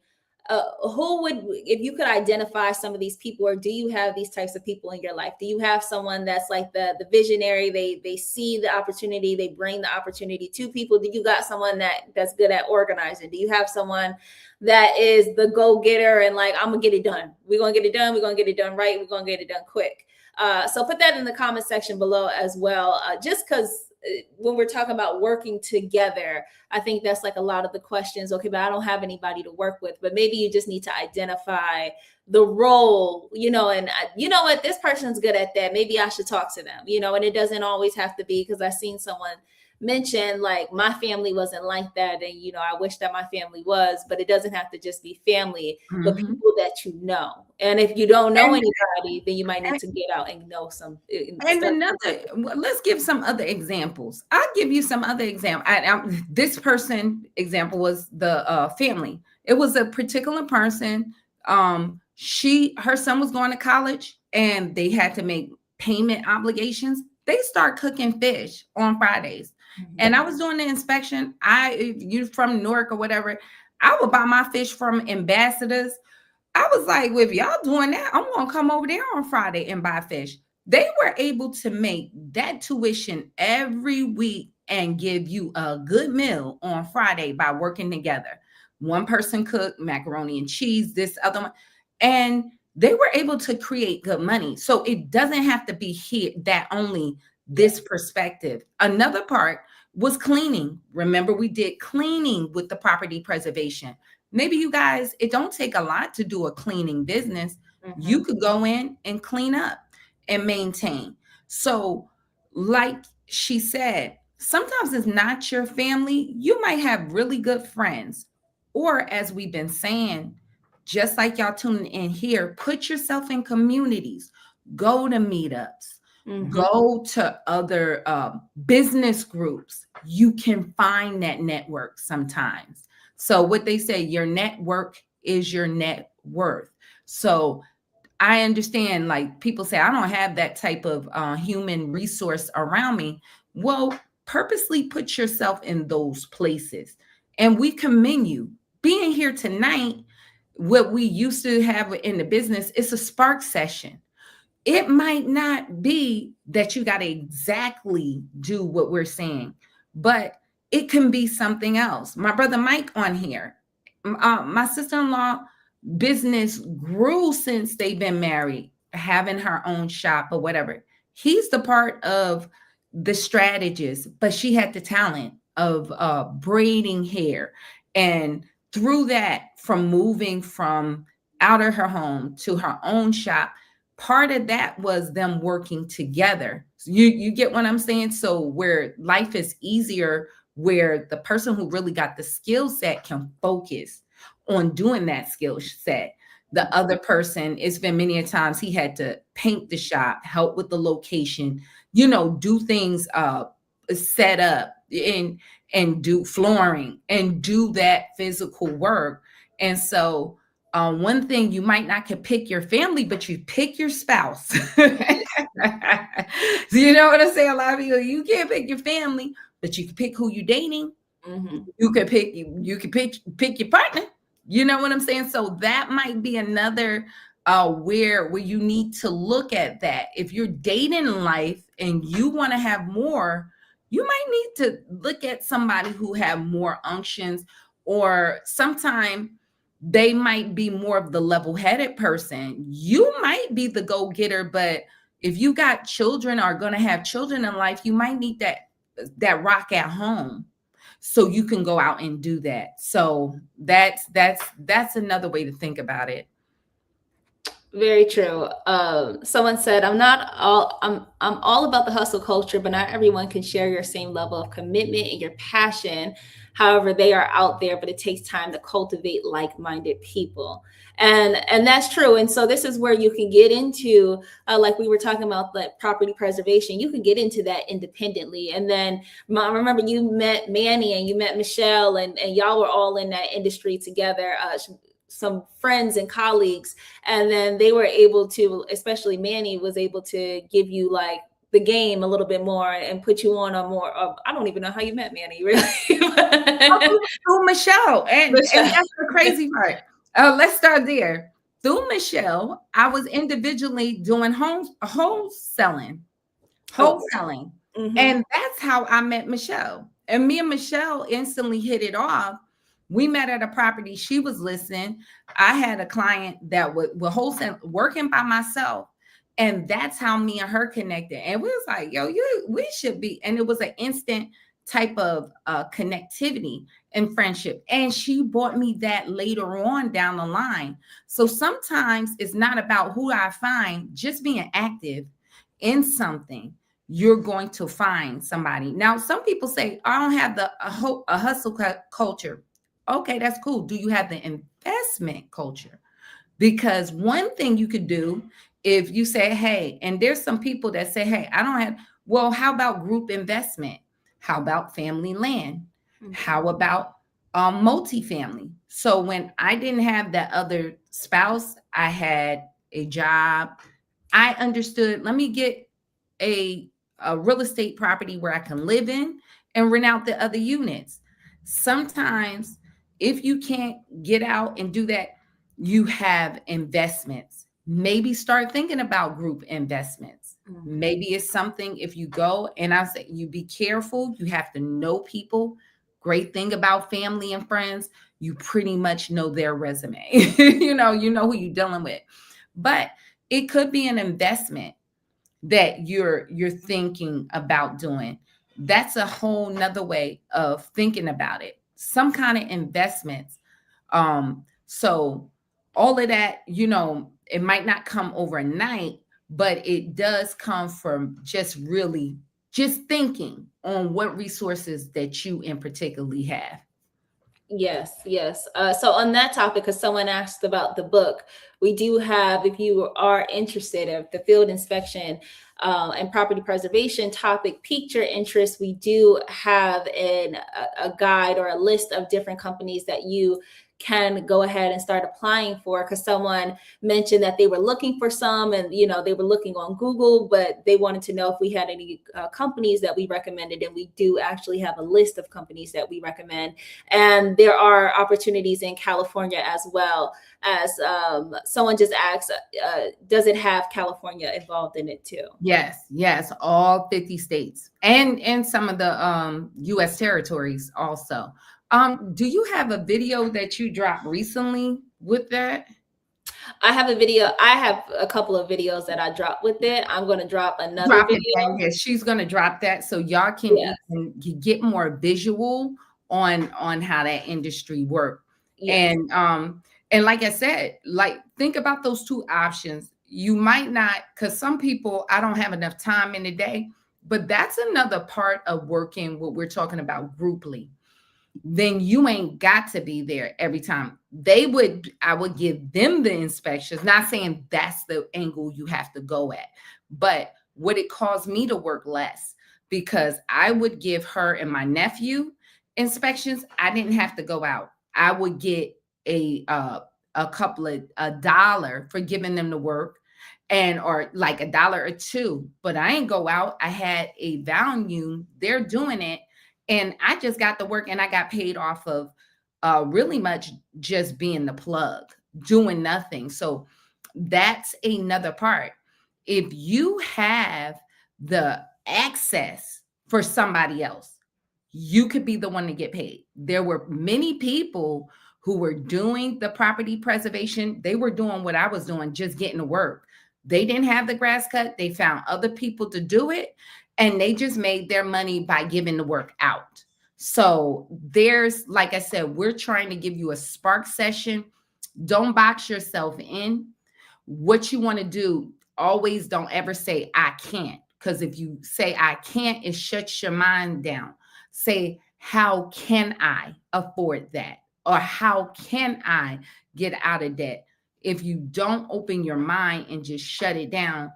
who would, if you could identify some of these people, or do you have these types of people in your life? Do you have someone that's like the visionary? They see the opportunity, they bring the opportunity to people. Do you got someone that's good at organizing? Do you have someone that is the go-getter and like, I'm gonna get it done, we're gonna get it done, we're gonna get it done right, we're gonna get it done quick? So put that in the comment section below as well, just because when we're talking about working together, I think that's like a lot of the questions. Okay, but I don't have anybody to work with. But maybe you just need to identify the role, and you know what, this person's good at that. Maybe I should talk to them, and it doesn't always have to be, because I've seen someone mention like, my family wasn't like that. And, I wish that my family was, but it doesn't have to just be family, but Mhm. people that you know. And if you don't know And, anybody, then you might need to get out and know some and stuff. let's give some other examples. I'll give you some other example. This person example was the family. It was a particular person. Her son was going to college, and they had to make payment obligations. they start cooking fish on Fridays. And I was doing the inspection. If you from Newark or whatever, I would buy my fish from Ambassadors. I was like, well, if y'all doing that, I'm gonna come over there on Friday and buy fish. They were able to make that tuition every week and give you a good meal on Friday by working together. One person cooked macaroni and cheese, this other one, and they were able to create good money. So it doesn't have to be here that only this perspective. Another part was cleaning. Remember, we did cleaning with the property preservation. Maybe you guys, it don't take a lot to do a cleaning business. You could go in and clean up and maintain. So, like she said, sometimes it's not your family. You might have really good friends. Or, as we've been saying, just like y'all tuning in here, put yourself in communities, go to meetups, go to other business groups. You can find that network sometimes. So what they say, your network is your net worth. So I understand, like people say, I don't have that type of human resource around me. Well, purposely put yourself in those places. And we commend you. Being here tonight, what we used to have in the business, it's a spark session. It might not be that you got to exactly do what we're saying, but it can be something else. My brother Mike on here, my sister-in-law business grew since they've been married, having her own shop or whatever. He's the part of the strategist, but she had the talent of braiding hair. And through that, from moving from out of her home to her own shop, part of that was them working together. So you get what I'm saying? So where life is easier, where the person who really got the skill set can focus on doing that skill set. The other person, it's been many a times he had to paint the shop, help with the location, do things, set up and do flooring and do that physical work. And so one thing, you might not could pick your family, but you pick your spouse. So you know what I'm saying? A lot of people, you can't pick your family, but you can pick who you're dating. You could pick pick your partner. You know what I'm saying? So that might be another where you need to look at that. If you're dating life and you want to have more, you might need to look at somebody who have more unctions, or sometime they might be more of the level-headed person. You might be the go-getter, but if you got children or are going to have children in life, you might need that rock at home so you can go out and do that. So that's another way to think about it. Very true. Someone said, I'm all about the hustle culture, but not everyone can share your same level of commitment and your passion. However, they are out there, but it takes time to cultivate like-minded people. And that's true. And so this is where you can get into, like we were talking about, the property preservation. You can get into that independently. And then I remember you met Manny and you met Michelle, and y'all were all in that industry together. Some friends and colleagues, and then they were able to, especially Manny was able to give you like the game a little bit more and put you on a more of, I don't even know how you met Manny, really. Through Michelle. And that's the crazy part. Let's start there. Through Michelle, I was individually doing wholesaling. And that's how I met Michelle. And me and Michelle instantly hit it off. We met at a property. She was listening. I had a client that would wholesale, working by myself. And that's how me and her connected. And we was like, yo, we should be. And it was an instant type of connectivity and friendship. And she brought me that later on down the line. So sometimes it's not about who I find, just being active in something. You're going to find somebody. Now, some people say, I don't have a hustle culture. Okay, that's cool. Do you have the investment culture? Because one thing you could do, if you say, hey, and there's some people that say, hey, I don't have, well, how about group investment? How about family land? How about multifamily? So when I didn't have that other spouse, I had a job. I understood, let me get a a real estate property where I can live in and rent out the other units. Sometimes, if you can't get out and do that, you have investments. Maybe start thinking about group investments. Maybe it's something, if you go, and I say you be careful, you have to know people. Great thing about family and friends, you pretty much know their resume. You know who you're dealing with. But it could be an investment that you're thinking about doing. That's a whole nother way of thinking about it. Some kind of investments. So all of that, it might not come overnight, but it does come from just thinking on what resources that you in particularly have. Yes, yes. So on that topic, because someone asked about the book, we do have, if you are interested, if the field inspection and property preservation topic piqued your interest, we do have a guide or a list of different companies that you can go ahead and start applying for, because someone mentioned that they were looking for some, and they were looking on Google, but they wanted to know if we had any companies that we recommended, and we do actually have a list of companies that we recommend. And there are opportunities in California as well. As someone just asked, does it have California involved in it too? Yes, all 50 states and some of the US territories also. Do you have a video that you dropped recently with that? I have a video. I have a couple of videos that I dropped with it. I'm going to drop another Drop it video. down. Yeah, she's gonna drop that so y'all can Yes. even get more visual on how that industry work. Yes. And like I said, like think about those two options. You might not, because some people, I don't have enough time in the day, but that's another part of working what we're talking about grouply. Then you ain't got to be there every time. I would give them the inspections, not saying that's the angle you have to go at, but would it cause me to work less? Because I would give her and my nephew inspections. I didn't have to go out. I would get a couple of a dollar for giving them the work, and or like a dollar or two, but I ain't go out. I had a value. They're doing it, and I just got the work, and I got paid off of really much just being the plug, doing nothing. So that's another part. If you have the access for somebody else, you could be the one to get paid. There were many people who were doing the property preservation. They were doing what I was doing, just getting to work. They didn't have the grass cut. They found other people to do it, and they just made their money by giving the work out. So there's, like I said, we're trying to give you a spark session. Don't box yourself in. What you want to do, always don't ever say, I can't. Because if you say, I can't, it shuts your mind down. Say, how can I afford that? Or how can I get out of debt? If you don't open your mind and just shut it down,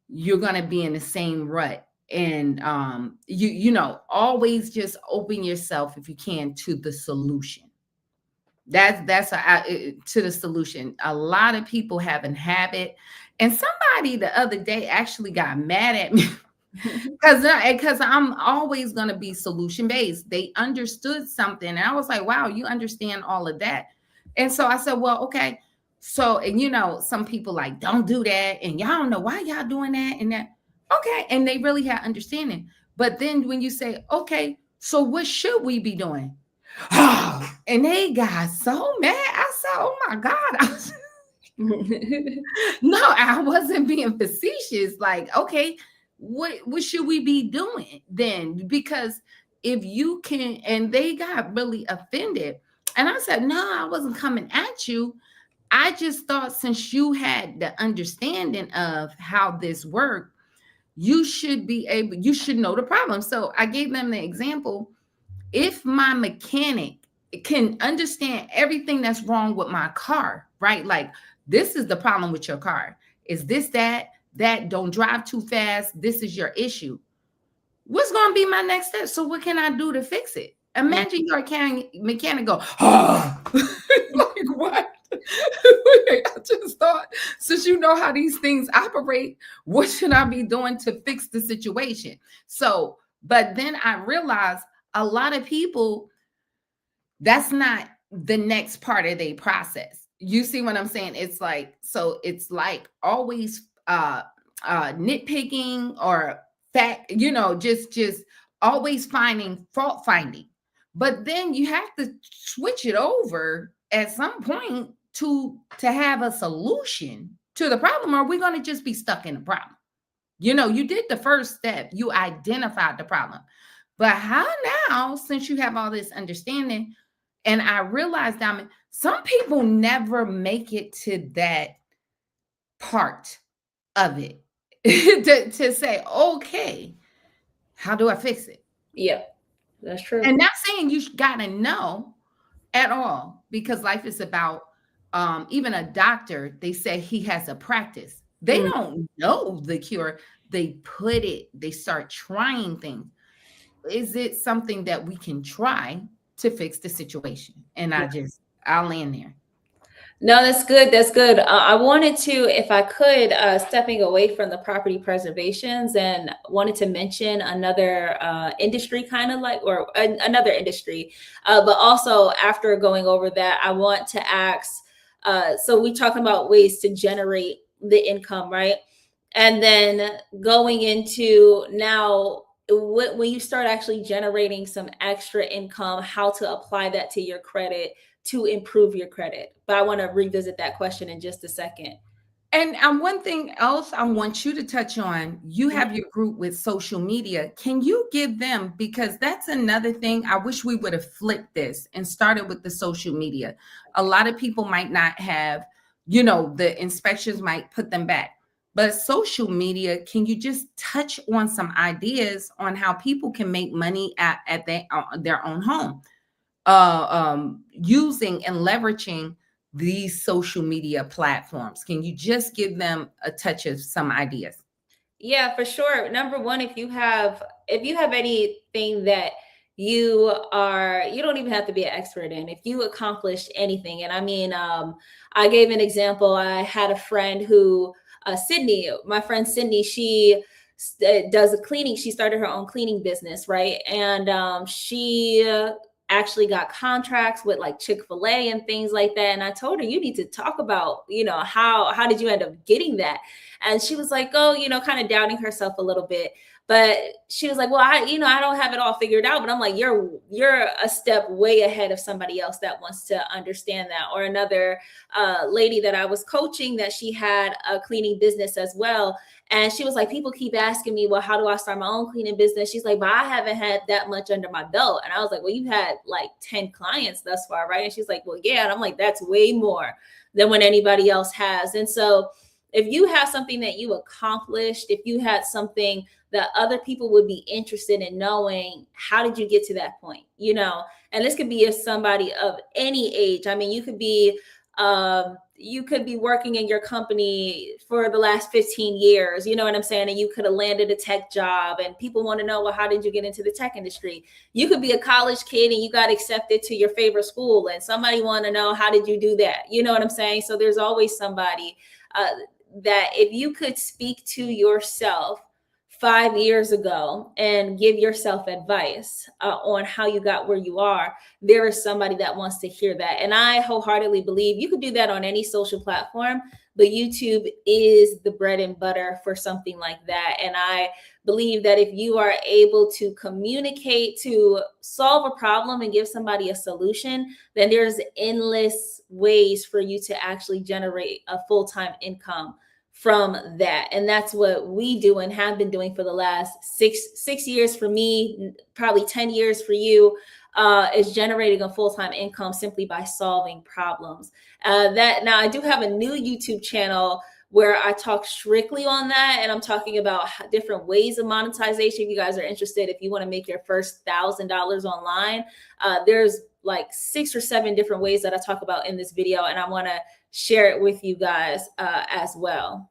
you're going to be in the same rut. And always just open yourself, if you can, to the solution. To the solution. A lot of people have a habit, and somebody the other day actually got mad at me because I'm always going to be solution based. They understood something, and I was like, wow, you understand all of that. And so I said, well, okay. So, and some people like, don't do that, and y'all don't know why y'all doing that and that. Okay. And they really had understanding. But then when you say, okay, so what should we be doing? And they got so mad. I said, oh my God. No, I wasn't being facetious. Like, okay, what should we be doing then? Because if you can, and they got really offended. And I said, no, I wasn't coming at you. I just thought, since you had the understanding of how this worked, you should know the problem. So I gave them the example. If my mechanic can understand everything that's wrong with my car, right? Like, this is the problem with your car. Is this, that, don't drive too fast. This is your issue. What's going to be my next step? So what can I do to fix it? Imagine your mechanic go, oh, like what? I just thought, since you know how these things operate, what should I be doing to fix the situation? So, but then I realized a lot of people, that's not the next part of their process. You see what I'm saying? It's like, so it's like always nitpicking or fact, just always finding fault finding. But then you have to switch it over at some point to have a solution to the problem, or we're going to just be stuck in the problem. You did the first step, you identified the problem. But how now, since you have all this understanding, and I realized, Diamond, some people never make it to that part of it to say, okay, how do I fix it? Yeah, that's true. And not saying you gotta know at all, because life is about, even a doctor, they say he has a practice. They Mm. don't know the cure. They start trying things. Is it something that we can try to fix the situation? And I'll land there. No, that's good. That's good. I wanted to, if I could, stepping away from the property preservations, and wanted to mention another industry, kind of like, or another industry. But also, after going over that, I want to ask. So we talking about ways to generate the income, right? And then going into now, when you start actually generating some extra income, how to apply that to your credit to improve your credit. But I want to revisit that question in just a second. And one thing else I want you to touch on, you Mhm. have your group with social media. Can you give them, because that's another thing, I wish we would have flipped this and started with the social media. A lot of people might not have, the inspections might put them back. But social media, can you just touch on some ideas on how people can make money at their own home? Using and leveraging these social media platforms. Can you just give them a touch of some ideas? Yeah, for sure. Number one, if you have anything that you don't even have to be an expert in. If you accomplished anything, and I mean, I gave an example. I had a friend who, Sydney, my friend Sydney, she does a cleaning. She started her own cleaning business, right? And she actually got contracts with like Chick-fil-A and things like that. And I told her, you need to talk about, how did you end up getting that? And she was like, oh, kind of doubting herself a little bit. But she was like, well, I don't have it all figured out. But I'm like, you're a step way ahead of somebody else that wants to understand that. Or another lady that I was coaching, that she had a cleaning business as well. And she was like, people keep asking me, well, how do I start my own cleaning business? She's like, but I haven't had that much under my belt. And I was like, well, you've had like 10 clients thus far, right? And she's like, well, yeah. And I'm like, that's way more than what anybody else has. And so if you have something that you accomplished, if you had something that other people would be interested in knowing, how did you get to that point? And this could be if somebody of any age. I mean, you could be working in your company for the last 15 years, you know what I'm saying? And you could have landed a tech job, and people want to know, well, how did you get into the tech industry? You could be a college kid and you got accepted to your favorite school, and somebody want to know, how did you do that? You know what I'm saying? So there's always somebody that if you could speak to yourself 5 years ago and give yourself advice on how you got where you are, there is somebody that wants to hear that. And I wholeheartedly believe you could do that on any social platform, but YouTube is the bread and butter for something like that. And I believe that if you are able to communicate, to solve a problem and give somebody a solution, then there's endless ways for you to actually generate a full-time income from that. And that's what we do and have been doing for the last six years for me, probably 10 years for you, is generating a full-time income simply by solving problems. That now I do have a new YouTube channel where I talk strictly on that, and I'm talking about different ways of monetization. If you guys are interested, if you want to make your first $1,000 online, there's like 6 or 7 different ways that I talk about in this video, and I want to share it with you guys as well.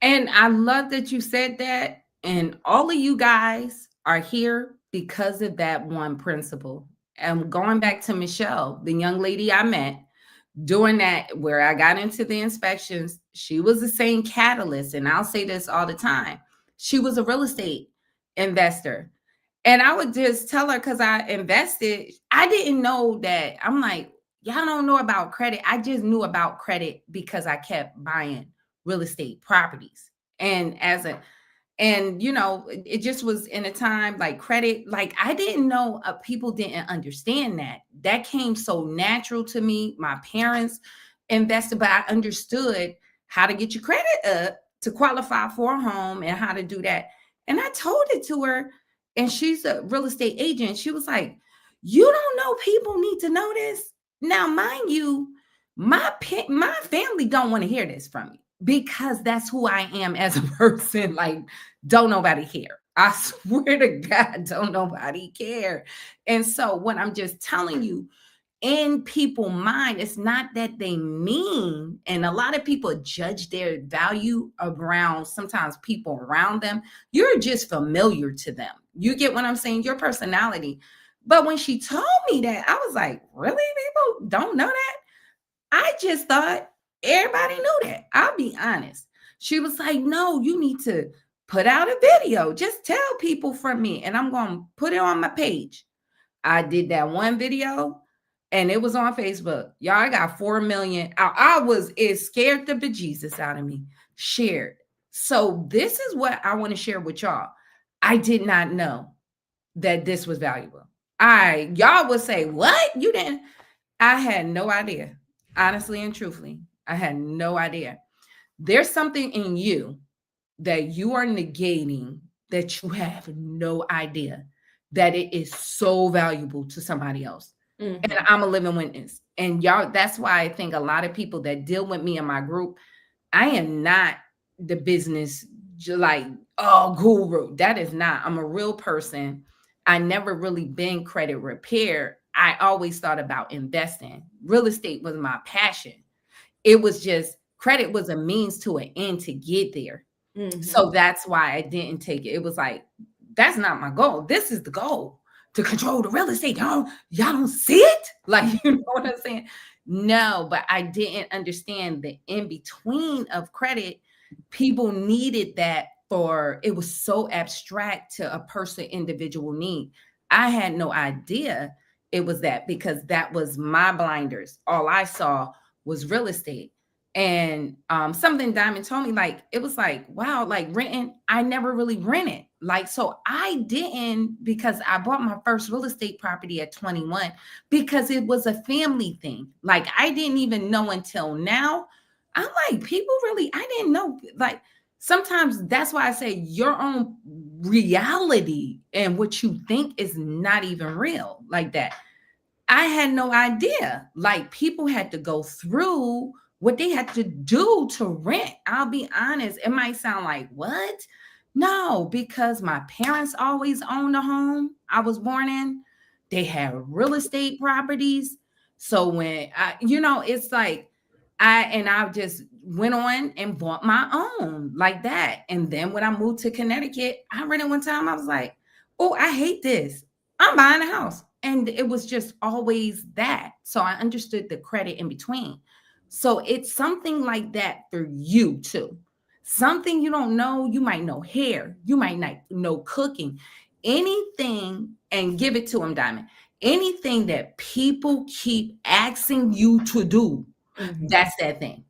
And I love that you said that. And all of you guys are here because of that one principle. And going back to Michelle, the young lady I met, Doing that, where I got into the inspections, she was the same catalyst. And I'll say this all the time. She was a real estate investor. And I would just tell her, because I invested, I didn't know that. I'm like, y'all don't know about credit. I just knew about credit because I kept buying real estate properties. And it just was in a time like credit, like I didn't know, people didn't understand that came so natural to me. My parents invested, but I understood how to get your credit up to qualify for a home and how to do that. And I told it to her, and she's a real estate agent. She was like, you don't know people need to know this. Now mind you, my family don't want to hear this from me, because that's who I am as a person. Like, don't nobody care. I swear to God, don't nobody care. And so what I'm just telling you, in people's mind, it's not that they mean, and a lot of people judge their value around sometimes people around them. You're just familiar to them. You get what I'm saying? Your personality. But when she told me that, I was like, really? People don't know that? I just thought everybody knew that. I'll be honest. She was like, no, you need to put out a video. Just tell people from me, and I'm going to put it on my page. I did that one video, and it was on Facebook. Y'all, I got 4 million. It scared the bejesus out of me. Shared. So this is what I want to share with y'all. I did not know that this was valuable. Y'all would say, what? You didn't? I had no idea. Honestly and truthfully, I had no idea. There's something in you that you are negating, that you have no idea that it is so valuable to somebody else. And I'm a living witness. And y'all, that's why I think a lot of people that deal with me in my group, I am not the business, like, oh, guru. That is not. I'm a real person. I never really been credit repair. I always thought about investing. Real estate was my passion. It was just, credit was a means to an end to get there. So that's why I didn't take it. It was like, that's not my goal. This is the goal, to control the real estate. Y'all don't see it? Like, you know what I'm saying? No, but I didn't understand the in between of credit. People needed that, for it was so abstract to a person individual need. I had no idea it was that, because that was my blinders. All I saw was real estate. And something Diamond told me, like, it was like, wow, like renting, I never really rented. Like, so I didn't, because I bought my first real estate property at 21, because it was a family thing. Like, I didn't even know until now. I'm like, people really, I didn't know. Like, sometimes that's why I say your own reality and what you think is not even real, like that. I had no idea. Like, people had to go through what they had to do to rent. I'll be honest. It might sound like, what? No, because my parents always owned a home I was born in. They had real estate properties. So when it's like, I just went on and bought my own, like that. And then when I moved to Connecticut, I read it one time. I was like, oh, I hate this. I'm buying a house. And it was just always that. So I understood the credit in between. So it's something like that for you too. Something you don't know, you might know hair, you might not know cooking, anything, and give it to them, Diamond. Anything that people keep asking you to do, that's that thing.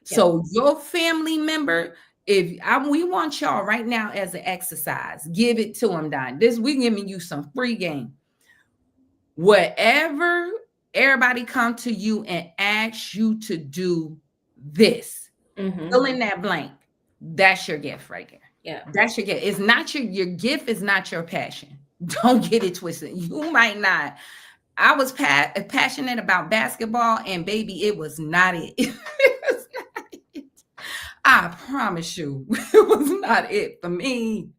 Yeah. So your family member, we want y'all right now as an exercise, give it to them, Diamond. We giving you some free game. Whatever everybody come to you and ask you to do this, fill in that blank. That's your gift right there. Yeah. That's your gift. It's not your gift is not your passion. Don't get it twisted. You might not. I was passionate about basketball, and baby, it was not it. It was not it. I promise you, it was not it for me,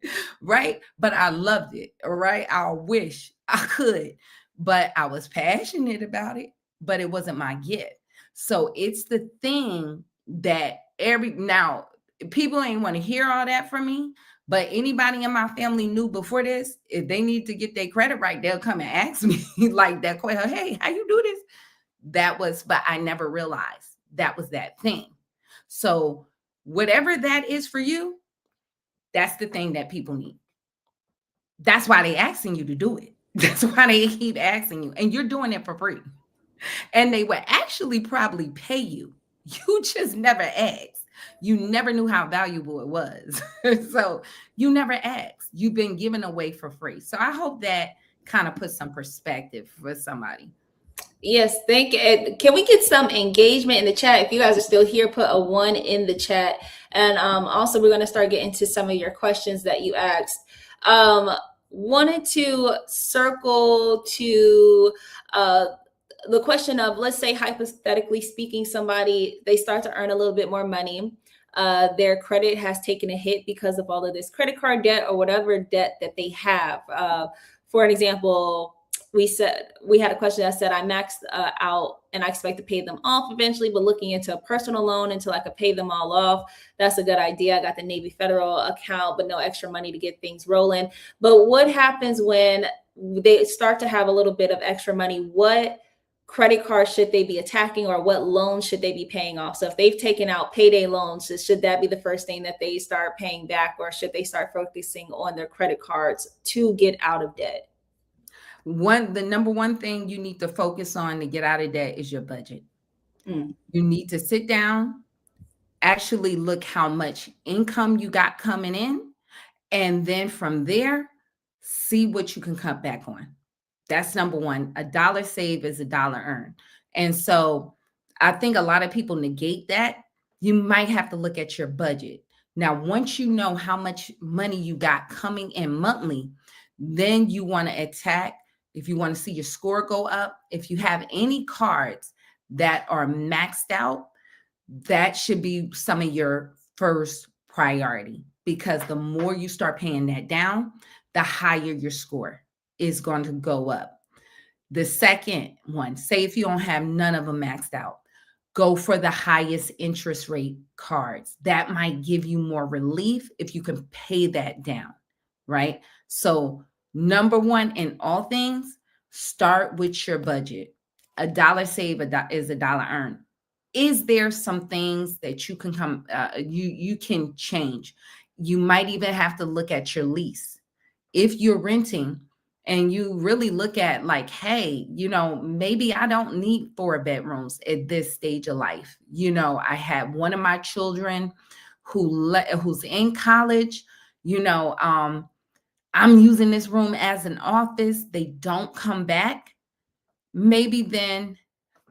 right? But I loved it, all right? I wish I could, but I was passionate about it, but it wasn't my gift. So it's the thing that now people ain't want to hear all that from me, but anybody in my family knew before this, if they need to get their credit right, they'll come and ask me like that question. Hey, how you do this? but I never realized that was that thing. So whatever that is for you, that's the thing that people need. That's why they asking you to do it. That's why they keep asking you, and you're doing it for free. And they would actually probably pay you. You just never asked. You never knew how valuable it was. So you never asked. You've been given away for free. So I hope that kind of puts some perspective for somebody. Yes, thank you. Can we get some engagement in the chat? If you guys are still here, put a 1 in the chat. And also, we're going to start getting to some of your questions that you asked. Wanted to circle to the question of, let's say, hypothetically speaking, somebody, they start to earn a little bit more money. Their credit has taken a hit because of all of this credit card debt or whatever debt that they have. For an example, we had a question that said, I maxed out and I expect to pay them off eventually, but looking into a personal loan until I could pay them all off. That's a good idea. I got the Navy Federal account, but no extra money to get things rolling. But what happens when they start to have a little bit of extra money? What credit cards should they be attacking, or what loans should they be paying off? So if they've taken out payday loans, should that be the first thing that they start paying back, or should they start focusing on their credit cards to get out of debt? The number one thing you need to focus on to get out of debt is your budget. You need to sit down, actually look how much income you got coming in, and then from there, see what you can cut back on. That's number one. A dollar saved is a dollar earned. And so I think a lot of people negate that. You might have to look at your budget. Now, once you know how much money you got coming in monthly, then you want to attack. If you want to see your score go up, if you have any cards that are maxed out, that should be some of your first priority, because the more you start paying that down, the higher your score is going to go up. The second one, say if you don't have none of them maxed out, go for the highest interest rate cards. That might give you more relief if you can pay that down, right? So number one in all things, start with your budget. A dollar saved is a dollar earned. Is there some things that you can you can change? You might even have to look at your lease. If you're renting and you really look at like, hey, maybe I don't need 4 bedrooms at this stage of life. I have one of my children who's in college. I'm using this room as an office. They don't come back. Maybe then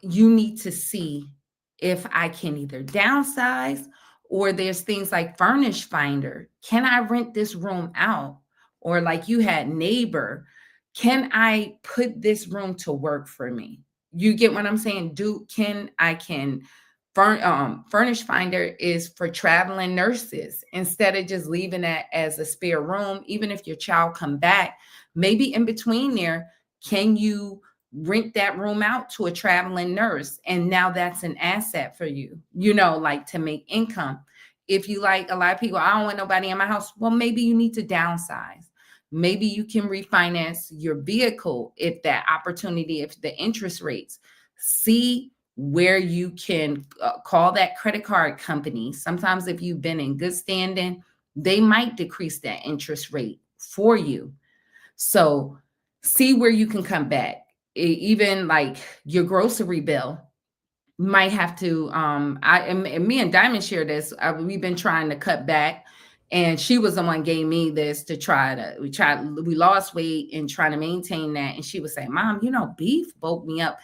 you need to see if I can either downsize, or there's things like Furnish Finder. Can I rent this room out? Or like you had Neighbor, can I put this room to work for me? You get what I'm saying? Furnish Finder is for traveling nurses. Instead of just leaving that as a spare room, even if your child come back, maybe in between there, can you rent that room out to a traveling nurse? And now that's an asset for you, like to make income. If you like, a lot of people, I don't want nobody in my house. Well, maybe you need to downsize. Maybe you can refinance your vehicle if the interest rates, see where you can call that credit card company. Sometimes if you've been in good standing, they might decrease that interest rate for you. So see where you can come back. Even like your grocery bill might have to, me and Diamond share this. We've been trying to cut back, and she was the one gave me this we lost weight and trying to maintain that. And she was saying, Mom, beef woke me up.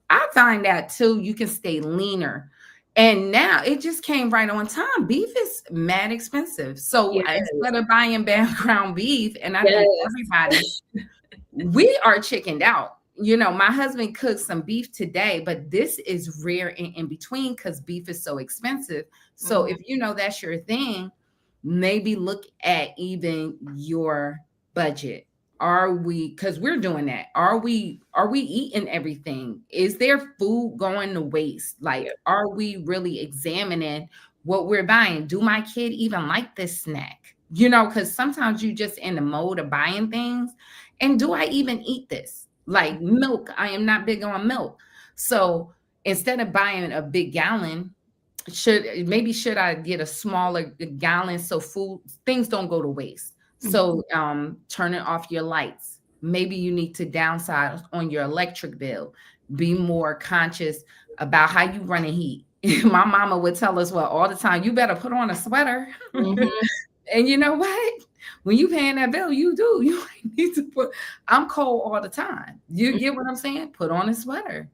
I find that too, you can stay leaner. And now it just came right on time. Beef is mad expensive. So instead of buying background beef, and I think everybody, we are chickened out. My husband cooked some beef today, but this is rare in between because beef is so expensive. So if that's your thing, maybe look at even your budget. Because we're doing that. Are we eating everything? Is there food going to waste? Like, are we really examining what we're buying? Do my kid even like this snack? Because sometimes you just in the mode of buying things. And do I even eat this? Like milk, I am not big on milk. So instead of buying a big gallon, should I get a smaller gallon so food things don't go to waste? So turning off your lights. Maybe you need to downsize on your electric bill. Be more conscious about how you run a heat. My mama would tell us, well, all the time, you better put on a sweater. And you know what? When you paying that bill, you do. You need to put. I'm cold all the time. You get what I'm saying? Put on a sweater.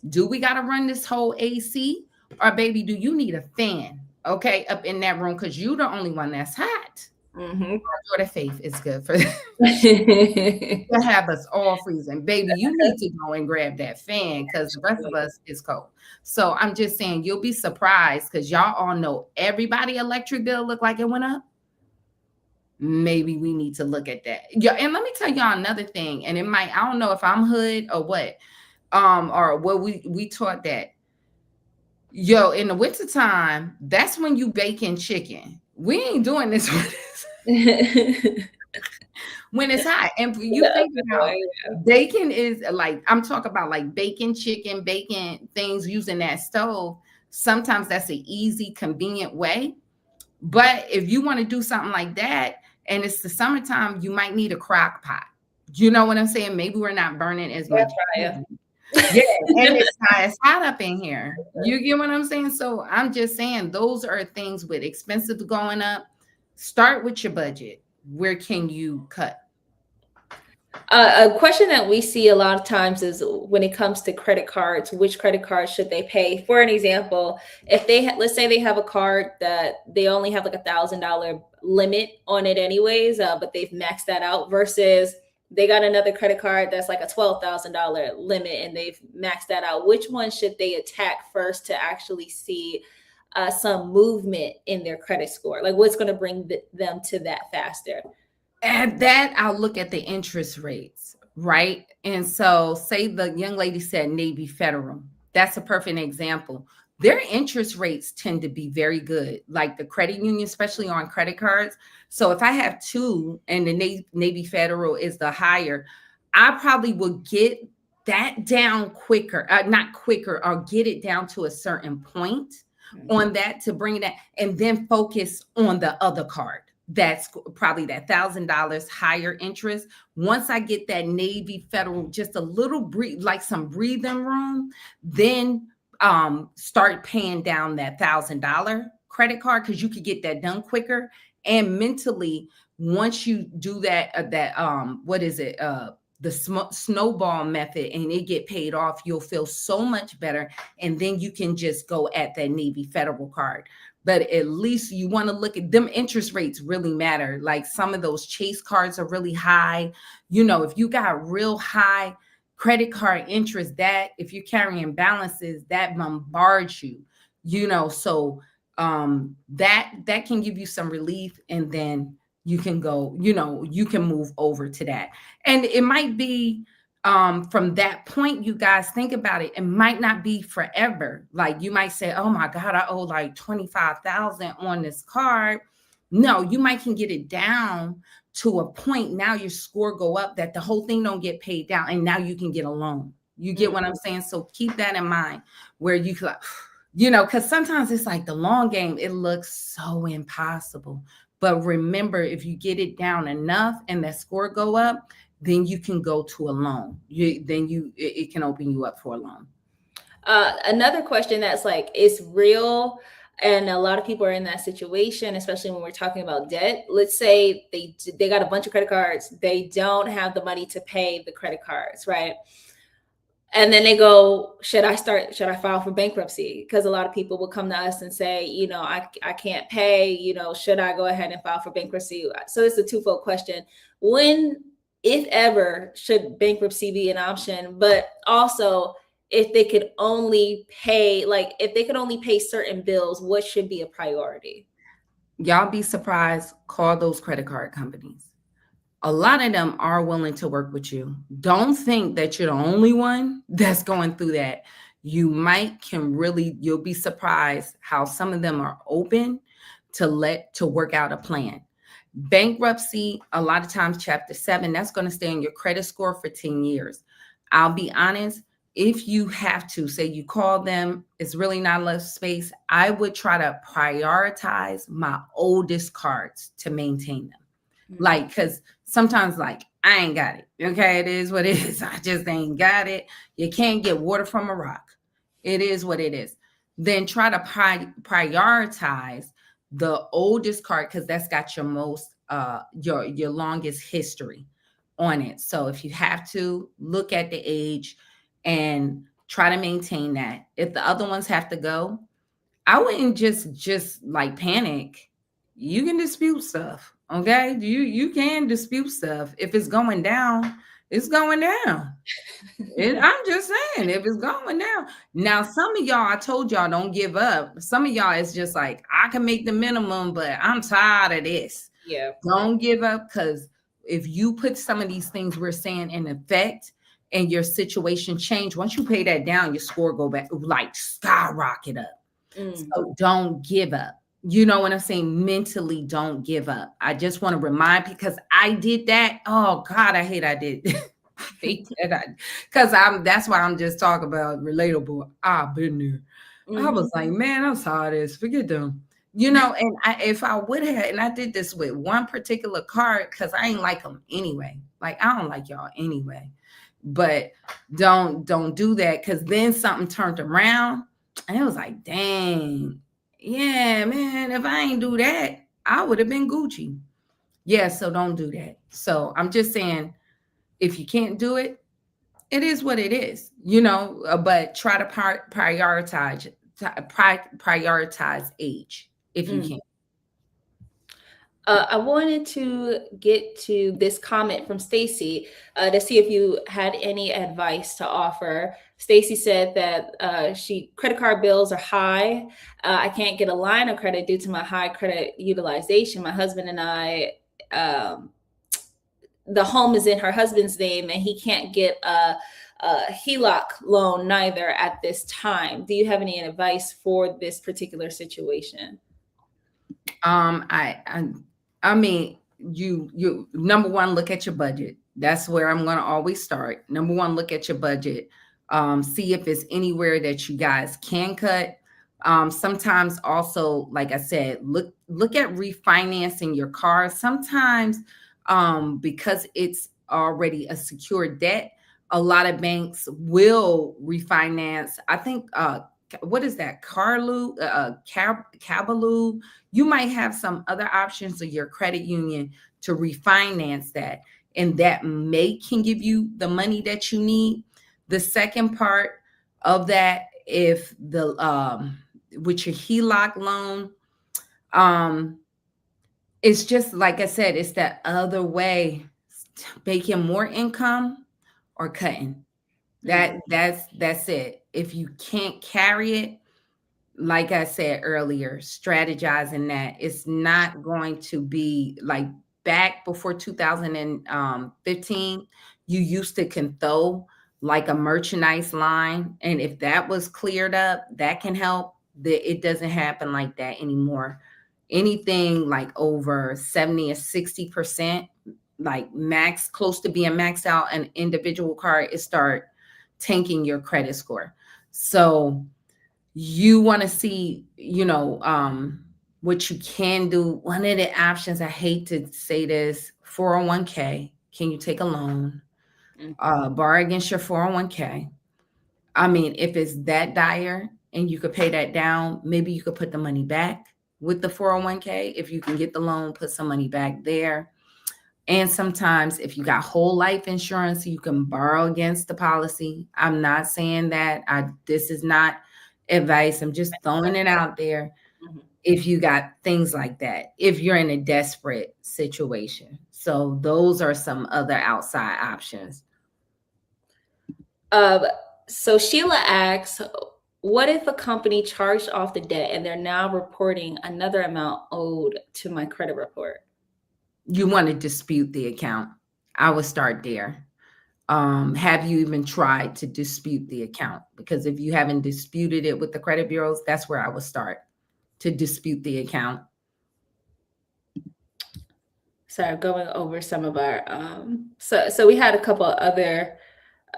Do we got to run this whole AC? Or baby, do you need a fan? Okay, up in that room because you're the only one that's hot. Mm-hmm. Your daughter Faith is good for that. To have us all freezing, baby. You need to go and grab that fan because the rest of us is cold. So I'm just saying, you'll be surprised because y'all all know everybody electric bill look like it went up. Maybe we need to look at that. Yeah, and let me tell y'all another thing, and it might, I don't know if I'm hood or what, or what we taught that. Yo, in the wintertime, that's when you baking chicken. We ain't doing this when it's hot. And you think about bacon is like, I'm talking about like baking chicken, baking things using that stove. Sometimes that's an easy, convenient way. But if you want to do something like that, and it's the summertime, you might need a crock pot. You know what I'm saying? Maybe we're not burning as much. Yeah, and it's not as hot up in here. You get what I'm saying? So I'm just saying those are things with expensive going up. Start with your budget. Where can you cut? A question that we see a lot of times is when it comes to credit cards, which credit card should they pay? For an example, if they let's say they have a card that they only have like $1,000 limit on it anyways, but they've maxed that out versus they got another credit card that's like a $12,000 limit and they've maxed that out. Which one should they attack first to actually see some movement in their credit score? Like what's going to bring them to that faster? At that, I'll look at the interest rates, right? And so say the young lady said Navy Federal. That's a perfect example. Their interest rates tend to be very good, like the credit union, especially on credit cards. So if I have two and the Navy Federal is the higher, I probably will get that down quicker, not quicker, I'll get it down to a certain point on that to bring it down and then focus on the other card. That's probably that $1,000 higher interest. Once I get that Navy Federal, just a little like some breathing room, then start paying down that $1,000 credit card because you could get that done quicker. And mentally, once you do that, what is it? The snowball method and it get paid off, you'll feel so much better. And then you can just go at that Navy Federal card. But at least you want to look at them. Interest rates really matter. Like some of those Chase cards are really high. You know, if you got real high credit card interest, that if you're carrying balances, that bombards you, you know, so that can give you some relief. And then you can go, you know, you can move over to that. And it might be from that point, you guys think about it, it might not be forever. Like you might say, oh my God, I owe like 25,000 on this card. No, you might can get it down to a point. Now your score go up that the whole thing don't get paid down. And now you can get a loan. You get what I'm saying? So keep that in mind where you could, you know, because sometimes it's like the long game, it looks so impossible. But remember, if you get it down enough and that score go up, then you can go to a loan. It can open you up for a loan. Another question that's like, it's real. And a lot of people are in that situation, especially when we're talking about debt. Let's say they got a bunch of credit cards. They don't have the money to pay the credit cards, right? And then they go, should I file for bankruptcy? Because a lot of people will come to us and say, you know, I can't pay, you know, should I go ahead and file for bankruptcy? So it's a twofold question. When, if ever, should bankruptcy be an option? But also, if they could only pay, like if they could only pay certain bills, what should be a priority? Y'all be surprised. Call those credit card companies. A lot of them are willing to work with you. Don't think that you're the only one that's going through that. You'll be surprised how some of them are open to work out a plan. Bankruptcy, a lot of times Chapter 7, that's going to stay on your credit score for 10 years. I'll be honest, if you have to, say you call them, it's really not enough space, I would try to prioritize my oldest cards to maintain them. Like, because sometimes, like, I ain't got it. Okay, it is what it is. I just ain't got it. You can't get water from a rock. It is what it is. Then try to prioritize the oldest card because that's got your most your longest history on it. So if you have to look at the age and try to maintain that. If the other ones have to go, I wouldn't just like panic. You can dispute stuff. Okay? You can dispute stuff. If it's going down, it's going down. I'm just saying, if it's going down. Now, some of y'all, I told y'all don't give up. Some of y'all, it's just like, I can make the minimum, but I'm tired of this. Yeah. Don't give up, because if you put some of these things we're saying in effect and your situation change, once you pay that down, your score go back, like skyrocket up. So don't give up. You know what I'm saying? Mentally, don't give up. I just want to remind, because I did that. Oh God, I hate I did. Because that's why I'm just talking about relatable. I've been there. I was like, man, I'm tired of this. Forget them. You know, and if I would have, and I did this with one particular card, because I ain't like them anyway. Like, I don't like y'all anyway. But don't do that, because then something turned around and it was like, dang, yeah, man, if I ain't do that, I would have been Gucci. Yeah, so don't do that. So I'm just saying, if you can't do it, it is what it is, you know, but try to prioritize age if you can. I wanted to get to this comment from Stacy to see if you had any advice to offer. Stacy said that credit card bills are high. I can't get a line of credit due to my high credit utilization. My husband and I, the home is in her husband's name, and he can't get a HELOC loan neither at this time. Do you have any advice for this particular situation? I mean, you number one, look at your budget. That's where I'm going to always start. Number one, look at your budget. See if it's anywhere that you guys can cut. Sometimes also, like I said, look at refinancing your car. Sometimes because it's already a secured debt, a lot of banks will refinance. I think what is that? Cabaloo. You might have some other options of your credit union to refinance that, and that can give you the money that you need. The second part of that, if the with your HELOC loan, it's just like I said, it's that other way, making more income or cutting. That's it. If you can't carry it, like I said earlier, strategizing that it's not going to be like back before 2015, you used to can throw like a merchandise line. And if that was cleared up, that can help. That it doesn't happen like that anymore. Anything like over 70 or 60%, like max, close to being maxed out an individual card, it start tanking your credit score. So you want to see, you know, what you can do. One of the options, I hate to say this, 401k. Can you take a loan? Borrow against your 401k. I mean, if it's that dire and you could pay that down, maybe you could put the money back with the 401k. If you can get the loan, put some money back there. And sometimes if you got whole life insurance, you can borrow against the policy. I'm not saying that this is not advice. I'm just throwing it out there. If you got things like that, if you're in a desperate situation. So those are some other outside options. So Sheila asks, what if a company charged off the debt and they're now reporting another amount owed to my credit report? You want to dispute the account. I would start there. Have you even tried to dispute the account? Because if you haven't disputed it with the credit bureaus, that's where I would start, to dispute the account. Sorry, going over some of our so we had a couple other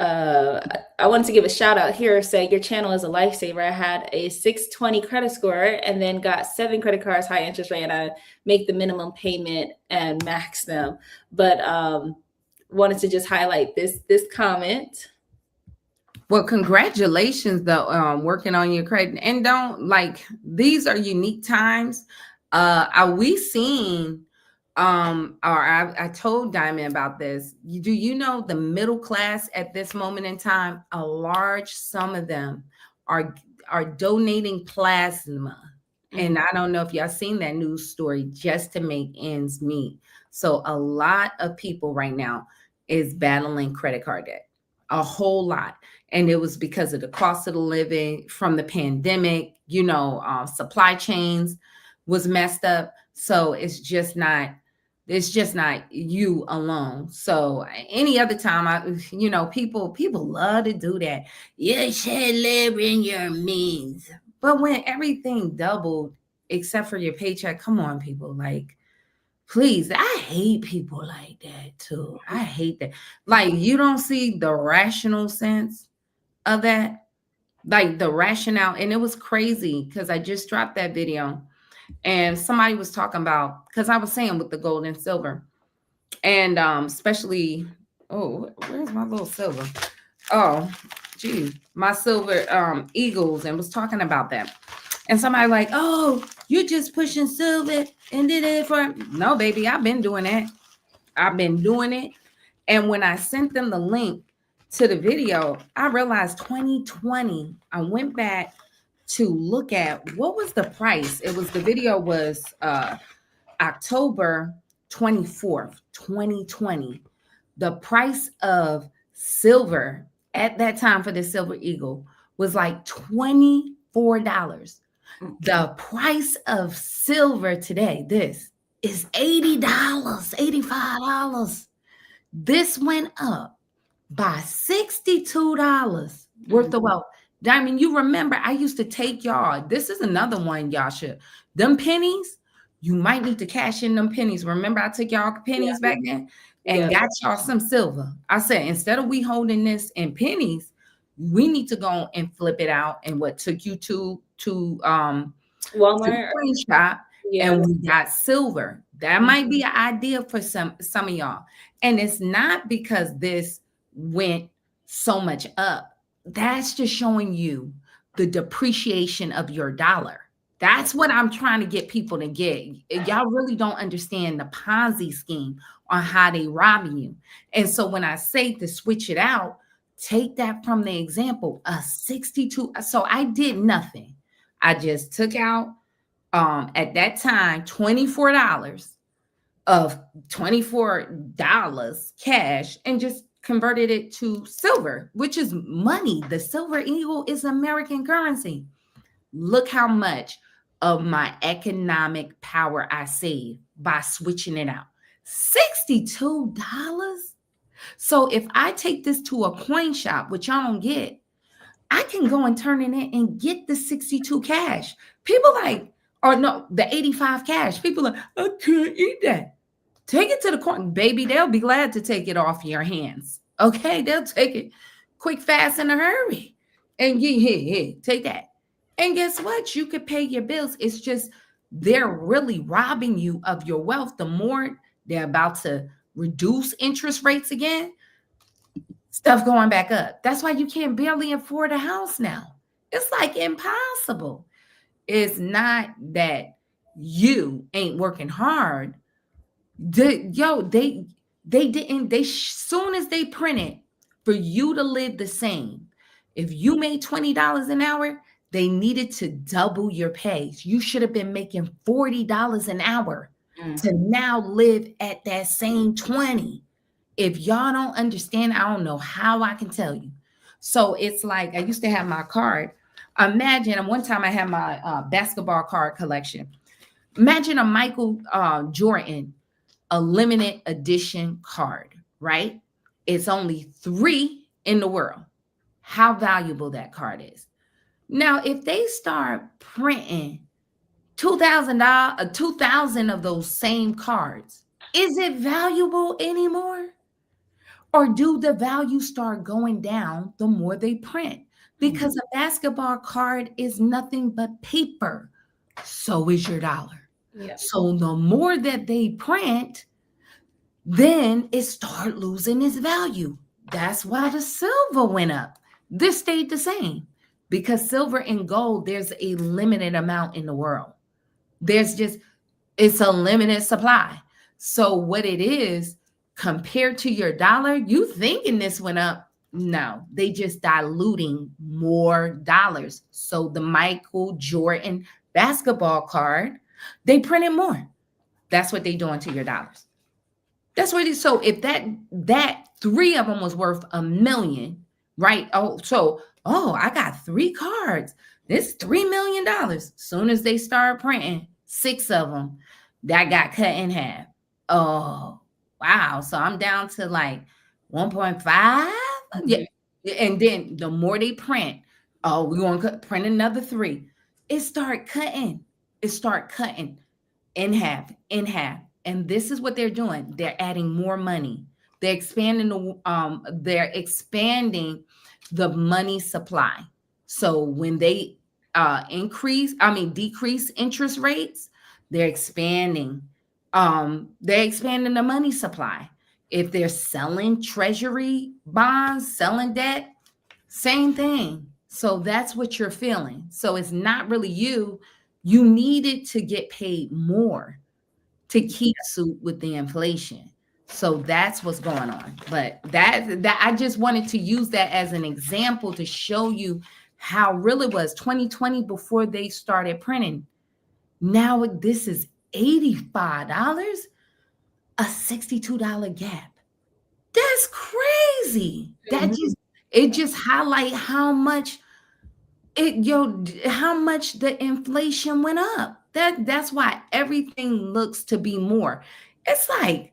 Uh, I wanted to give a shout out here. Say your channel is a lifesaver. I had a 620 credit score and then got 7 credit cards, high interest rate, and I make the minimum payment and max them. But wanted to just highlight this comment. Well, congratulations though, working on your credit. And don't, like, these are unique times. Are we seeing or I told Diamond about this. Do you know the middle class at this moment in time, a large sum of them are are donating plasma. And I don't know if y'all seen that news story, just to make ends meet. So a lot of people right now is battling credit card debt, a whole lot. And it was because of the cost of the living from the pandemic, supply chains was messed up. So it's just not you alone. So any other time, people love to do that. You should live in your means. But when everything doubled except for your paycheck, come on, people, like, please, I hate people like that too. I hate that. Like, you don't see the rational sense of that, like the rationale. And it was crazy because I just dropped that video and somebody was talking about, because I was saying with the gold and silver, and especially, oh, where's my little silver? Oh, gee, my silver eagles, and was talking about that. And somebody like, oh, you're just pushing silver and did it for, no, baby, I've been doing that. I've been doing it. And when I sent them the link to the video, I realized 2020, I went back to look at what was the price. The video was October 24th, 2020. The price of silver at that time for the silver eagle was like $24. The price of silver today, this is $80, $85. This went up by $62 worth of wealth. Diamond, you remember I used to take y'all. This is another one, y'all should. Them pennies, you might need to cash in them pennies. Remember I took y'all pennies back then and got y'all some silver. I said, instead of we holding this in pennies, we need to go and flip it out. And what took you to Walmart the coin shop, and we got silver. That might be an idea for some of y'all. And it's not because this went so much up. That's just showing you the depreciation of your dollar. That's what I'm trying to get people to get. Y'all really don't understand the Ponzi scheme on how they robbing you. And so when I say to switch it out, take that from the example of 62. So I did nothing. I just took out at that time $24 of $24 cash and just converted it to silver, which is money. The silver eagle is American currency. Look how much of my economic power I saved by switching it out. $62. So if I take this to a coin shop, which y'all don't get, I can go and turn it in and get the 62 cash. People like, or no, the 85 cash. People are, I can't eat that. Take it to the coin, baby. They'll be glad to take it off your hands. Okay, they'll take it quick, fast, in a hurry. And here, take that. And guess what? You could pay your bills. It's just they're really robbing you of your wealth. The more they're about to reduce interest rates again, stuff going back up. That's why you can't barely afford a house now. It's like impossible. It's not that you ain't working hard. They didn't. Soon as they print it for you to live the same. If you made $20 an hour, they needed to double your pay. You should have been making $40 an hour to now live at that same 20. If y'all don't understand, I don't know how I can tell you. So it's like I used to have my card. Imagine, one time I had my basketball card collection. Imagine a Michael Jordan, a limited edition card, right? It's only 3 in the world. How valuable that card is. Now, if they start printing $2,000 of those same cards, is it valuable anymore? Or do the value start going down the more they print? Because a basketball card is nothing but paper. So is your dollar. Yeah. So the more that they print, then it start losing its value. That's why the silver went up. This stayed the same because silver and gold, there's a limited amount in the world. There's just, it's a limited supply. So what it is compared to your dollar, you thinking this went up. No, they just diluting more dollars. So the Michael Jordan basketball card, they printed more. That's what they doing to your dollars. That's what it is. So if that three of them was worth $1 million, right? I got three cards. This $3 million. Soon as they start printing six of them, that got cut in half. Oh, wow. So I'm down to like 1.5. Yeah. And then the more they print, oh, we want to print another three. It start cutting. It start cutting in half, in half. And this is what they're doing. They're adding more money. They're expanding the money supply. So when they decrease interest rates, they're expanding. They're expanding the money supply. If they're selling treasury bonds, selling debt, same thing. So that's what you're feeling. So it's not really you. You needed to get paid more to keep suit with the inflation. So that's what's going on. But that I just wanted to use that as an example to show you how real it was 2020 before they started printing. Now this is $85, a $62 gap. That's crazy. It just highlight how much how much the inflation went up. That's why everything looks to be more. It's like,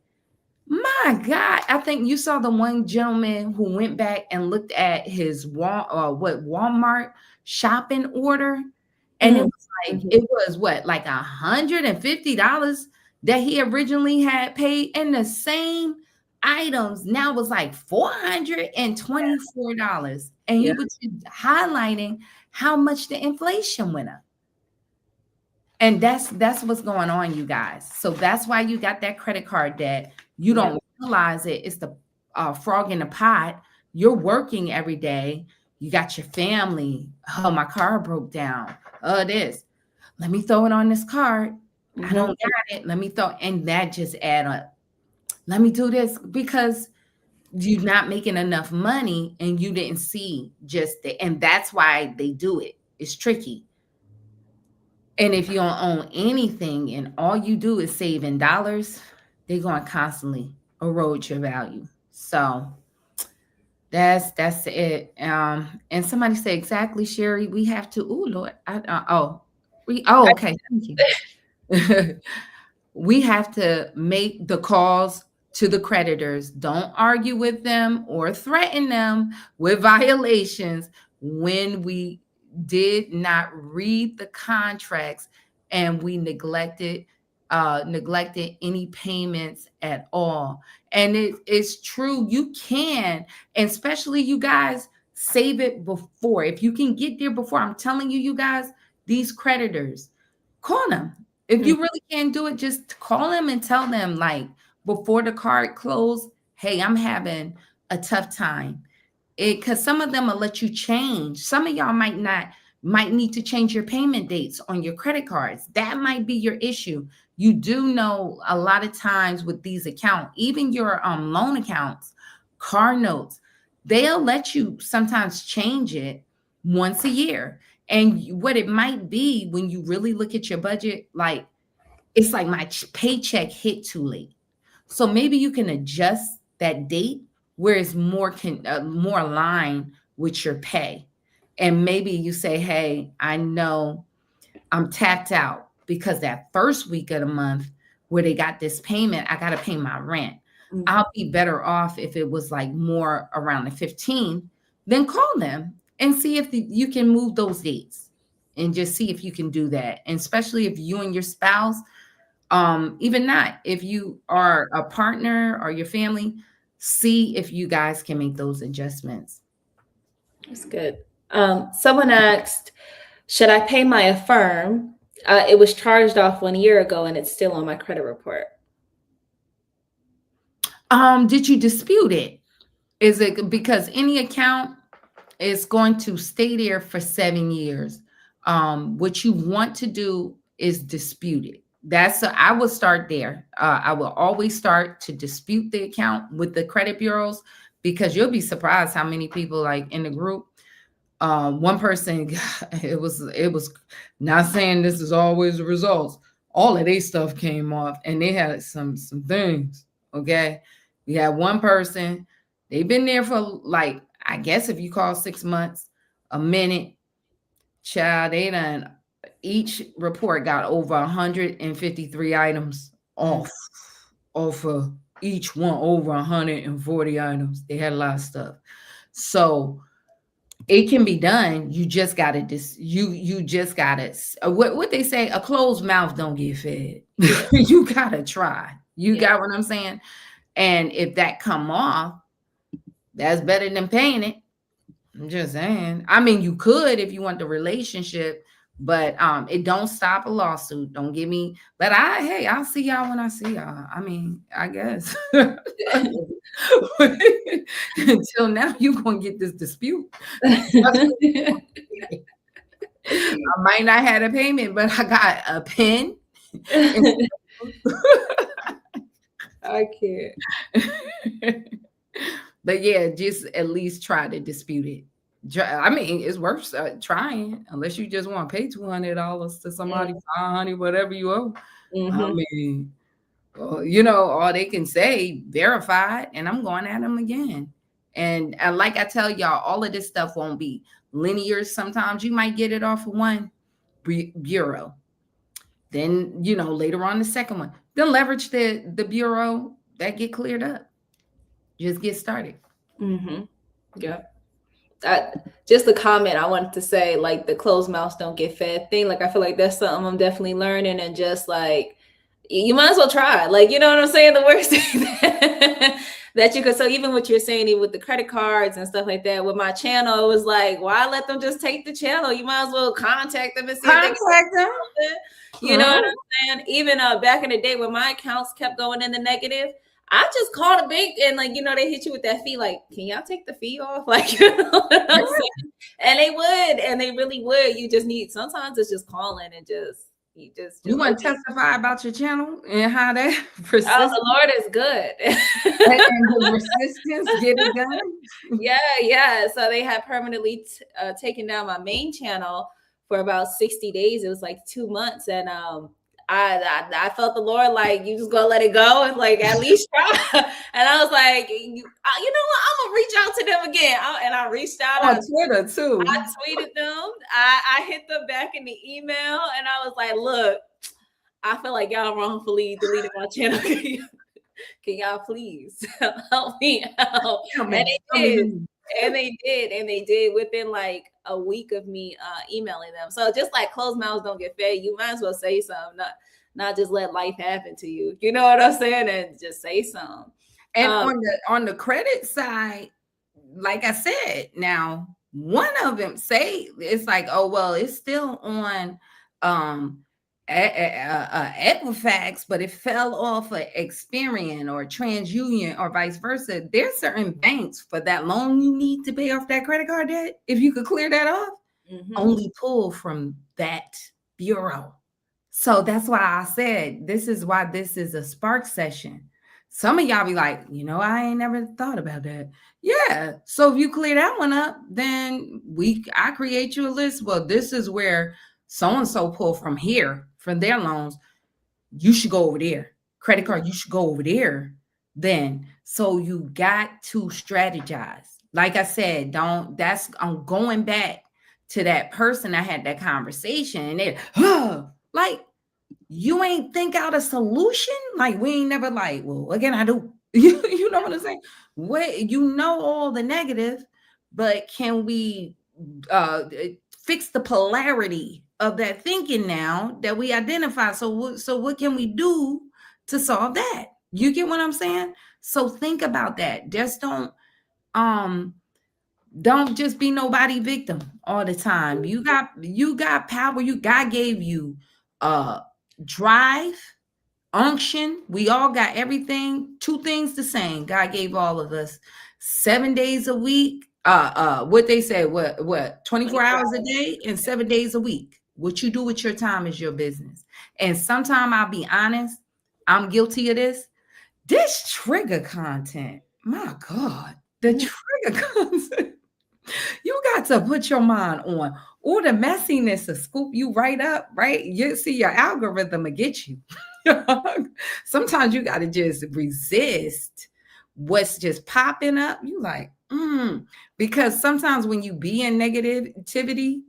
my God, I think you saw the one gentleman who went back and looked at his Walmart shopping order, and it was like $150 that he originally had paid, and the same items now was like $424, and he was highlighting how much the inflation went up. And that's what's going on, you guys. So that's why you got that credit card debt. You don't realize it. It's the frog in the pot. You're working every day. You got your family. Oh, my car broke down. Oh, this. Let me throw it on this card. I don't got it. Let me throw, and that just add up. Let me do this because you're not making enough money and you didn't see and that's why they do it. It's tricky. And if you don't own anything and all you do is save in dollars, they're going to constantly erode your value. So that's it. And somebody said, exactly, Sherry, we have to, oh Lord, okay, thank you. We have to make the calls to the creditors. Don't argue with them or threaten them with violations when we did not read the contracts and we neglected any payments at all. And it's true, you can, and especially you guys, save it before. If you can get there before, I'm telling you, you guys, these creditors, call them. If you really can't do it, just call them and tell them, like, before the card close, hey, I'm having a tough time. Because some of them will let you change. Some of y'all might need to change your payment dates on your credit cards. That might be your issue. You do know a lot of times with these accounts, even your loan accounts, car notes, they'll let you sometimes change it once a year. And what it might be when you really look at your budget, like, it's like my paycheck hit too late. So maybe you can adjust that date where it's more aligned with your pay. And maybe you say, hey, I know I'm tapped out because that first week of the month where they got this payment, I got to pay my rent. I'll be better off if it was like more around the 15th. Then call them and see if you can move those dates and just see if you can do that. And especially if you and your spouse, even not, if you are a partner or your family, See if you guys can make those adjustments. That's good. Someone asked, should I pay my Affirm? It was charged off 1 year ago and it's still on my credit report. Did you dispute it? Is it because any account is going to stay there for 7 years? What you want to do is dispute it. I would start there. I will always start to dispute the account with the credit bureaus, because you'll be surprised how many people, like in the group, one person, it was not saying this is always the results. All of their stuff came off, and they had some things. Okay, we had one person. They've been there for, like, I guess if you call 6 months, a minute, child. They done, each report got over 153 items off of each one, over 140 items. They had a lot of stuff. So it can be done. You just got to you just got to, what they say, a closed mouth don't get fed. You got to try. You got what I'm saying? And if that come off, that's better than paying it. I'm just saying. I mean, you could if you want the relationship, but it don't stop a lawsuit. Don't give me. But I'll see y'all when I see y'all. I mean, I guess. Until now, you're gonna get this dispute. I might not have a payment, but I got a pen. I can't. But yeah, just at least try to dispute it. I mean, it's worth trying, unless you just want to pay $200 to somebody, $500, whatever you owe. I mean, all they can say, verified, and I'm going at them again. And like I tell y'all, all of this stuff won't be linear. Sometimes you might get it off of one bureau. Then, later on the second one. Then leverage the bureau that get cleared up. Just get started. Yeah. Just a comment I wanted to say, like the closed mouths don't get fed thing. Like, I feel like that's something I'm definitely learning, and just like, you might as well try. Like, you know what I'm saying? The worst thing that you could. So even what you're saying, even with the credit cards and stuff like that, with my channel, it was like, why let them just take the channel? You might as well contact them and see if they can. You know what I'm saying? Even back in the day when my accounts kept going in the negative, I just called a bank and, like, they hit you with that fee. Like, can y'all take the fee off? Like, you know what I'm saying? And they would, and they really would. You just need, sometimes it's just calling and you want to testify about your channel and how that persistence. Oh, the Lord is good. And the resistance get it done. Yeah. So they had permanently taken down my main channel for about 60 days. It was like 2 months, and I felt the Lord like, you just gonna let it go and, like, at least try. And I was like, you know what? I'm gonna reach out to them again. And I reached out on Twitter too. I tweeted them. I hit them back in the email, and I was like, look, I feel like y'all wrongfully deleted my channel. Can y'all please help me out? And they did. And they did within like a week of me emailing them. So just like closed mouths don't get fed, you might as well say something, not just let life happen to you. You know what I'm saying? And just say something. And on the credit side, like I said, now one of them say it's like, oh well, it's still on Equifax, but it fell off of Experian or TransUnion or vice versa. There's certain banks for that loan you need to pay off that credit card debt. If you could clear that off, only pull from that bureau. So that's why I said this is why this is a spark session. Some of y'all be like, I ain't never thought about that. Yeah. So if you clear that one up, then I create you a list. Well, this is where so-and-so pull from here from their loans. You should go over there. Credit card, you should go over there. Then, so you got to strategize. Like I said, I'm going back to that person I had that conversation, and they're like, you ain't think out a solution? Like, we ain't never like, well, what can I do? You know what I'm saying? All the negative, but can we fix the polarity of that thinking now that we identify? So what can we do to solve that? You get what I'm saying? So think about that. Just um don't just be nobody victim all the time. You got power. You God gave you uh drive, unction. We all got everything. Two things the same. God gave all of us 7 days a week. What they say, what 24 24 hours a hours. day and 7 days a week. What you do with your time is your business. And sometime I'll be honest, I'm guilty of this. This trigger content, my God, the Mhm. trigger content. You got to put your mind on. Or the messiness will scoop you right up, right? You see, your algorithm will get you. Sometimes you got to just resist what's just popping up. You like, because sometimes when you be in negativity,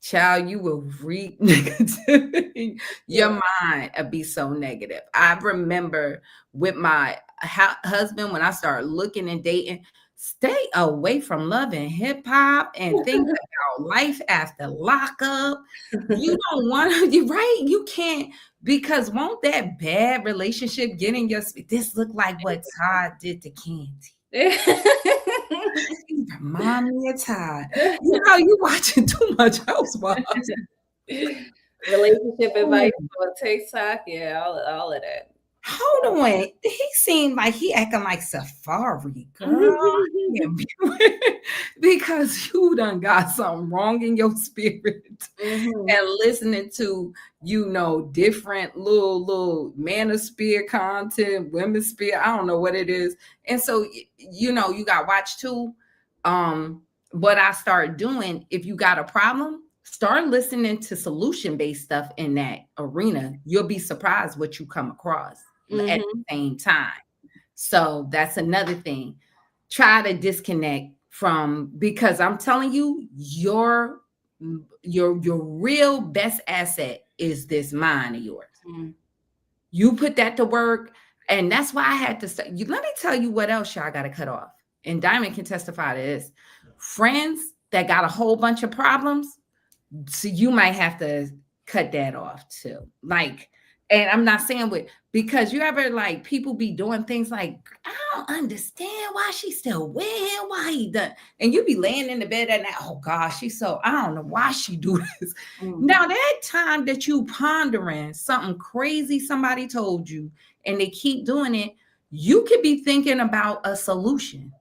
child, you will read negativity. Yeah. Your mind will be so negative. I remember with my husband when I started looking and dating, stay away from love and hip hop and think about life after lockup. You don't want to, you right? You can't because won't that bad relationship get in your this look like what Todd did to Candy? You remind me of Todd. You know, you watching too much Housewives. Relationship advice Oh, on TikTok. Yeah, all of that. hold on. He seemed like he acting like Safari, girl. Can't be because you done got something wrong in your spirit Mhm. and listening to different little manosphere content, women's sphere. I don't know what it is. And so you got watch too. What I start doing, if you got a problem, start listening to solution-based stuff in that arena. You'll be surprised what you come across at Mhm. the same time. So that's another thing. Try to disconnect from because I'm telling you, your real best asset is this mind of yours. Mhm. You put that to work, and that's why I had to say. Let me tell you what else y'all got to cut off. And Diamond can testify to this. Friends that got a whole bunch of problems, so you might have to cut that off too. Like, and I'm not saying with because you ever like people be doing things like I don't understand why she's still with him, why he done, and you be laying in the bed at night. Oh gosh, she's so I don't know why she do this. Mhm. Now that time that you pondering something crazy somebody told you, and they keep doing it, you could be thinking about a solution.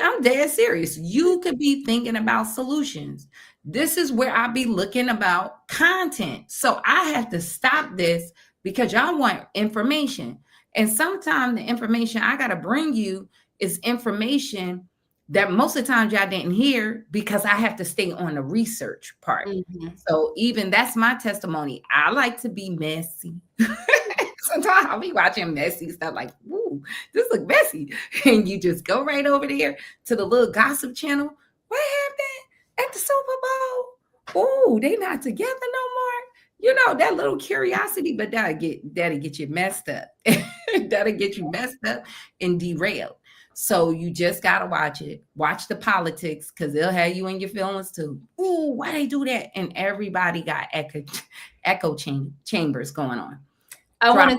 I'm dead serious. You could be thinking about solutions. This is where I be looking about content. So I have to stop this because y'all want information. And sometimes the information I got to bring you is information that most of the times y'all didn't hear because I have to stay on the research part. Mhm. So even that's my testimony. I like to be messy. Sometimes I'll be watching messy stuff like, "Ooh, this look messy," and you just go right over there to the little gossip channel. What happened at the Super Bowl? Oh, they not together no more. That little curiosity, but that'll get you messed up. That'll get you messed up and derailed. So you just gotta watch it. Watch the politics because they'll have you in your feelings too. Ooh, why they do that? And everybody got chambers going on. I Drop. wanted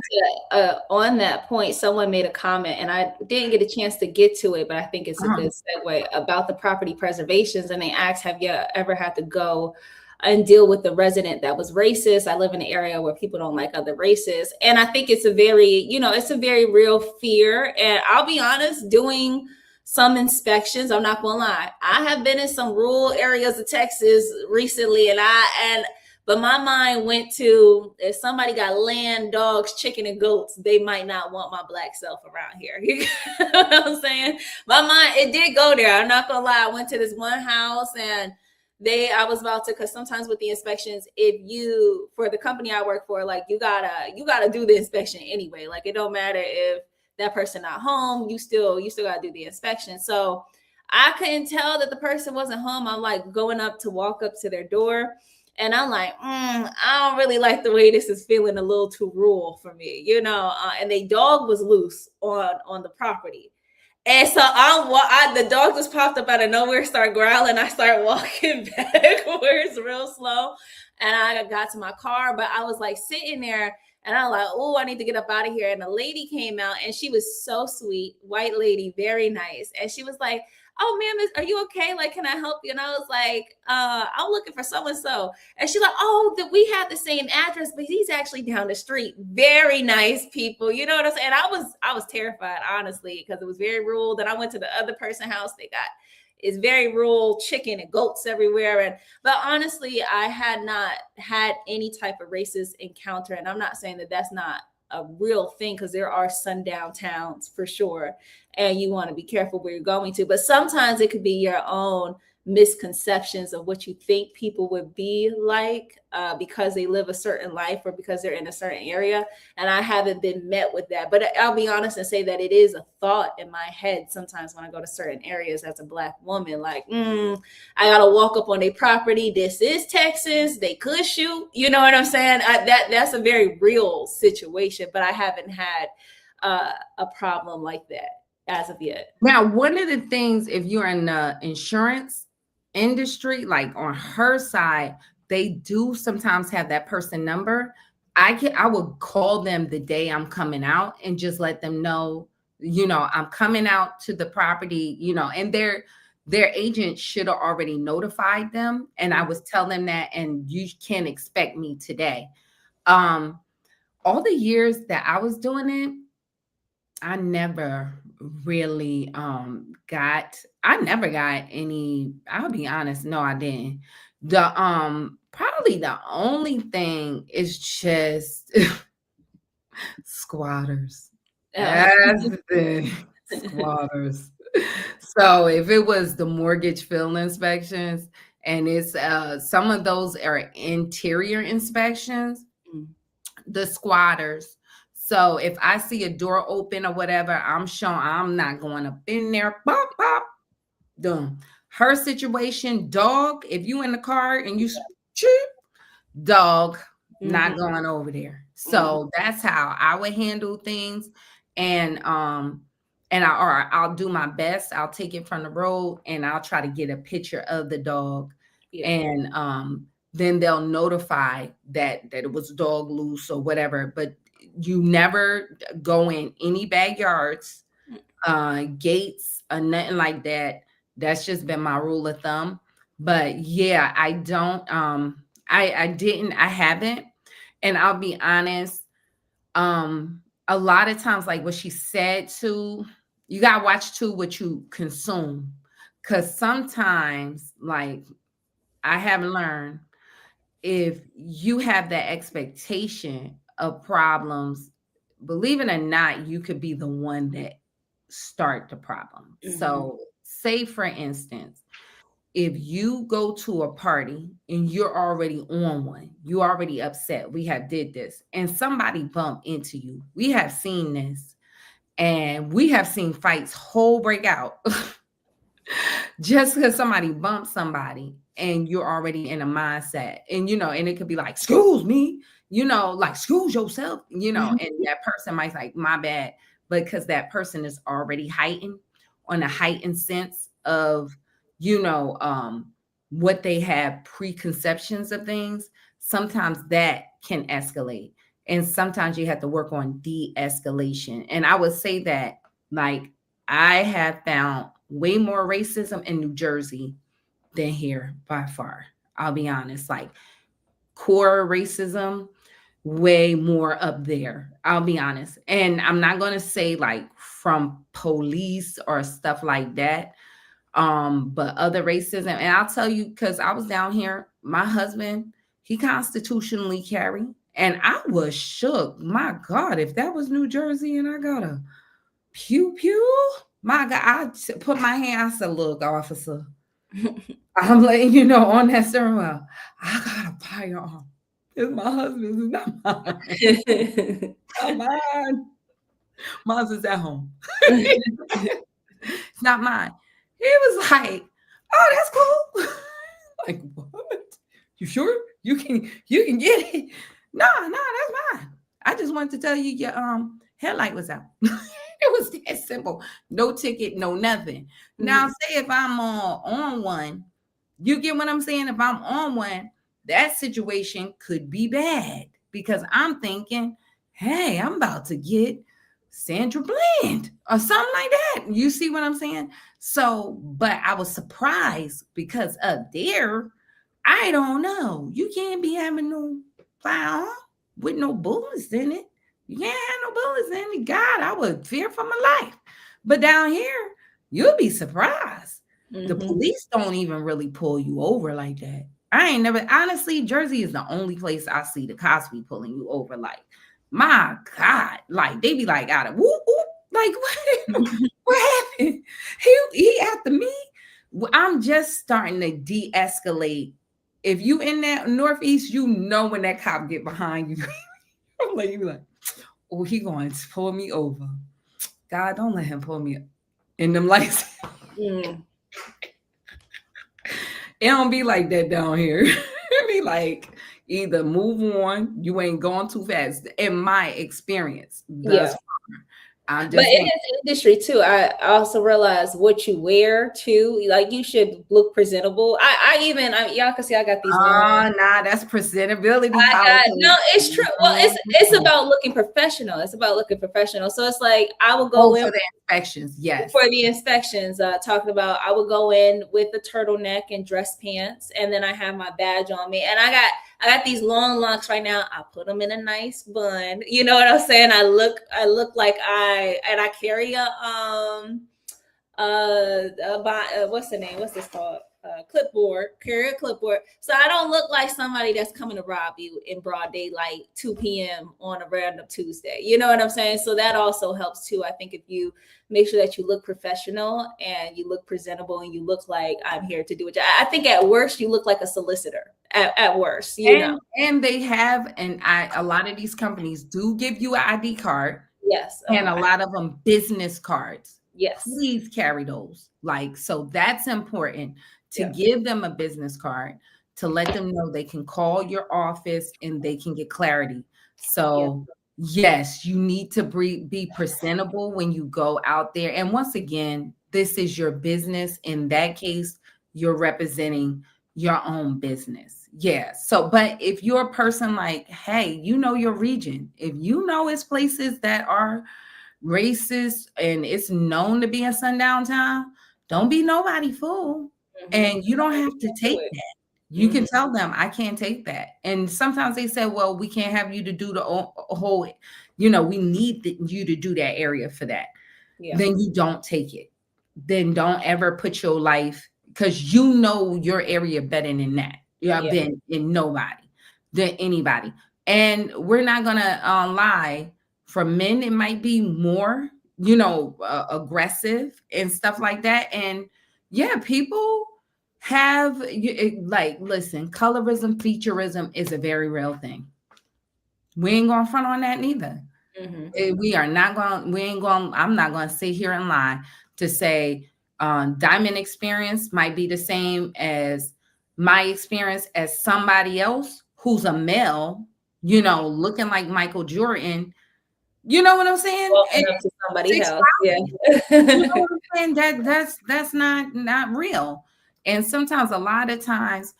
to, on that point, someone made a comment, and I didn't get a chance to get to it, but I think it's a Uh-huh. good segue about the property preservations. And they asked, "Have you ever had to go and deal with the resident that was racist?" I live in an area where people don't like other races, and I think it's it's a very real fear. And I'll be honest, doing some inspections, I'm not gonna lie, I have been in some rural areas of Texas recently, but my mind went to if somebody got land, dogs, chicken, and goats, they might not want my black self around here. You know what I'm saying? My mind, it did go there. I'm not gonna lie. I went to this one house and I was about to, because sometimes with the inspections, if you for the company I work for, like you gotta do the inspection anyway. Like it don't matter if that person not home, you still gotta do the inspection. So I couldn't tell that the person wasn't home. I'm like going up to walk up to their door. And I'm like, I don't really like the way this is feeling a little too rural for me, And the dog was loose on the property, and so the dog just popped up out of nowhere, started growling. I started walking backwards real slow, and I got to my car. But I was like sitting there, And I'm like, oh, I need to get up out of here. And a lady came out and she was so sweet, white lady, very nice. And she was like, oh, ma'am, are you okay? Like, can I help you? And I was like, I'm looking for so-and-so. And she's like, oh, that we have the same address, but he's actually down the street. Very nice people. You know what I'm saying? I was terrified, honestly, because it was very rural. Then I went to the other person's house. It's very rural, chicken and goats everywhere. But honestly, I had not had any type of racist encounter. And I'm not saying that that's not a real thing, because there are sundown towns for sure. And you want to be careful where you're going to. But sometimes it could be your own misconceptions of what you think people would be like because they live a certain life or because they're in a certain area. And I haven't been met with that. But I'll be honest and say that it is a thought in my head sometimes when I go to certain areas as a Black woman, like, I gotta walk up on their property. This is Texas. They could shoot. You know what I'm saying? That's a very real situation, but I haven't had a problem like that as of yet. Now, one of the things, if you're in the insurance industry, like on her side, they do sometimes have that person number. I would call them the day I'm coming out and just let them know, I'm coming out to the property, and their agent should have already notified them. And I was telling them that, and you can expect me today. All the years that I was doing it, I never really I never got any, I'll be honest, no, I didn't. The probably the only thing is just squatters. That's the thing. Squatters. So if it was the mortgage field inspections, and it's some of those are interior inspections, the squatters. So if I see a door open or whatever, I'm sure I'm not going up in there. Pop, pop. Done. Her situation, dog, if you in the car and you cheep, dog, not going over there. So that's how I would handle things. And I'll do my best. I'll take it from the road and I'll try to get a picture of the dog. Yeah. And then they'll notify that it was dog loose or whatever. But you never go in any backyards, gates, or nothing like that. That's just been my rule of thumb. But yeah, I don't, I haven't. And I'll be honest, a lot of times, like what she said too, you gotta watch too what you consume. Cause sometimes, like I have learned, if you have that expectation of problems, believe it or not, you could be the one that start the problem. So say for instance, if you go to a party and you're already on one, you already upset, we have did this, and somebody bump into you. We have seen this, and we have seen fights whole break out just because somebody bumps somebody and you're already in a mindset. And and it could be like, excuse me, like excuse yourself, and that person might like, my bad. But because that person is already heightened on a heightened sense of, what they have preconceptions of things, sometimes that can escalate. And sometimes you have to work on de-escalation. And I would say that, like, I have found way more racism in New Jersey than here by far. I'll be honest, like core racism, way more up there. I'll be honest. And I'm not going to say like from police or stuff like that. But other racism. And I'll tell you, because I was down here, my husband, he constitutionally carry. And I was shook. My God, if that was New Jersey and I got a pew pew, my God, I put my hand, I said, look, officer, I'm letting you know on that steering wheel, I got a firearm. It's my husband's, it's not mine. Not mine. Mine's is at home. It's not mine. He was like, oh, that's cool. Like, what? You sure? You can get it? No, that's mine. I just wanted to tell you your headlight was out. It was that simple. No ticket, no nothing. Now, say if I'm on one, you get what I'm saying? If I'm on one, that situation could be bad because I'm thinking hey, I'm about to get Sandra Bland or something like that. You see what I'm saying? So, but I was surprised because up there, I don't know. You can't be having no firearm with no bullets in it. You can't have no bullets in it. God, I would fear for my life. But down here, you'll be surprised. The Mhm. police don't even really pull you over like that. I ain't never, honestly, Jersey is the only place I see the cops be pulling you over. Like, my God, like they be like out of whoop, whoop. Like, what happened? He after me. I'm just starting to de-escalate. If you in that northeast, you know when that cop get behind you. I'm like, you like, oh, he going to pull me over. God, don't let him pull me in them lights. Mm. It don't be like that down here. It be like either move on, you ain't going too fast. In my experience, thus Yeah. far, I'm But just in saying. this industry too, I also realize what you wear too. Like you should look presentable. Y'all can see I got these long. Nah, that's presentability I got no. politics. It's true. Well, it's about looking professional. It's about looking professional. So it's like I will go Oh, in for the inspections, yes. for the inspections, talking about I would go in with a turtleneck and dress pants, and then I have my badge on me, and I got these long locks right now. I put them in a nice bun. You know what I'm saying? I look like I carry what's the name? What's this called? Clipboard. Carry a clipboard, so I don't look like somebody that's coming to rob you in broad daylight, 2 p.m. on a random Tuesday. You know what I'm saying? So that also helps too. I think if you make sure that you look professional and you look presentable and you look like I'm here to do it. I think at worst you look like a solicitor. At worst, you know. And they have, and a lot of these companies do give you an ID card, Yes. and a lot of them business cards. Yes. Please carry those. Like, so that's important to Yeah. give them a business card to let them know they can call your office and they can get clarity. Yeah. So, yes, you need to be presentable when you go out there. And once again, this is your business. In that case, you're representing your own business. Yeah. So, but if you're a person like, hey, you know your region, if you know it's places that are racist and it's known to be in sundown time, don't be nobody fool. Mm-hmm. And you don't have to Do take it. that. You Mm-hmm. can tell them, I can't take that. And sometimes they say, well, we can't have you to do the whole, we need you to do that area for that. Yeah. Then you don't take it. Then don't ever put your life, because you know your area better than that. You have Yeah. been in nobody than anybody. And we're not gonna lie. For men, it might be more, aggressive and stuff like that. And yeah, people like, listen, colorism, featureism is a very real thing. We ain't going front on that neither. Mm-hmm. We are not going, we ain't going, I'm not going to sit here and lie to say diamond experience might be the same as my experience as somebody else who's a male, looking like Michael Jordan. You know what I'm saying? Walking And up to somebody six, else. Yeah. you know what I'm saying? That's not real. And sometimes, a lot of times,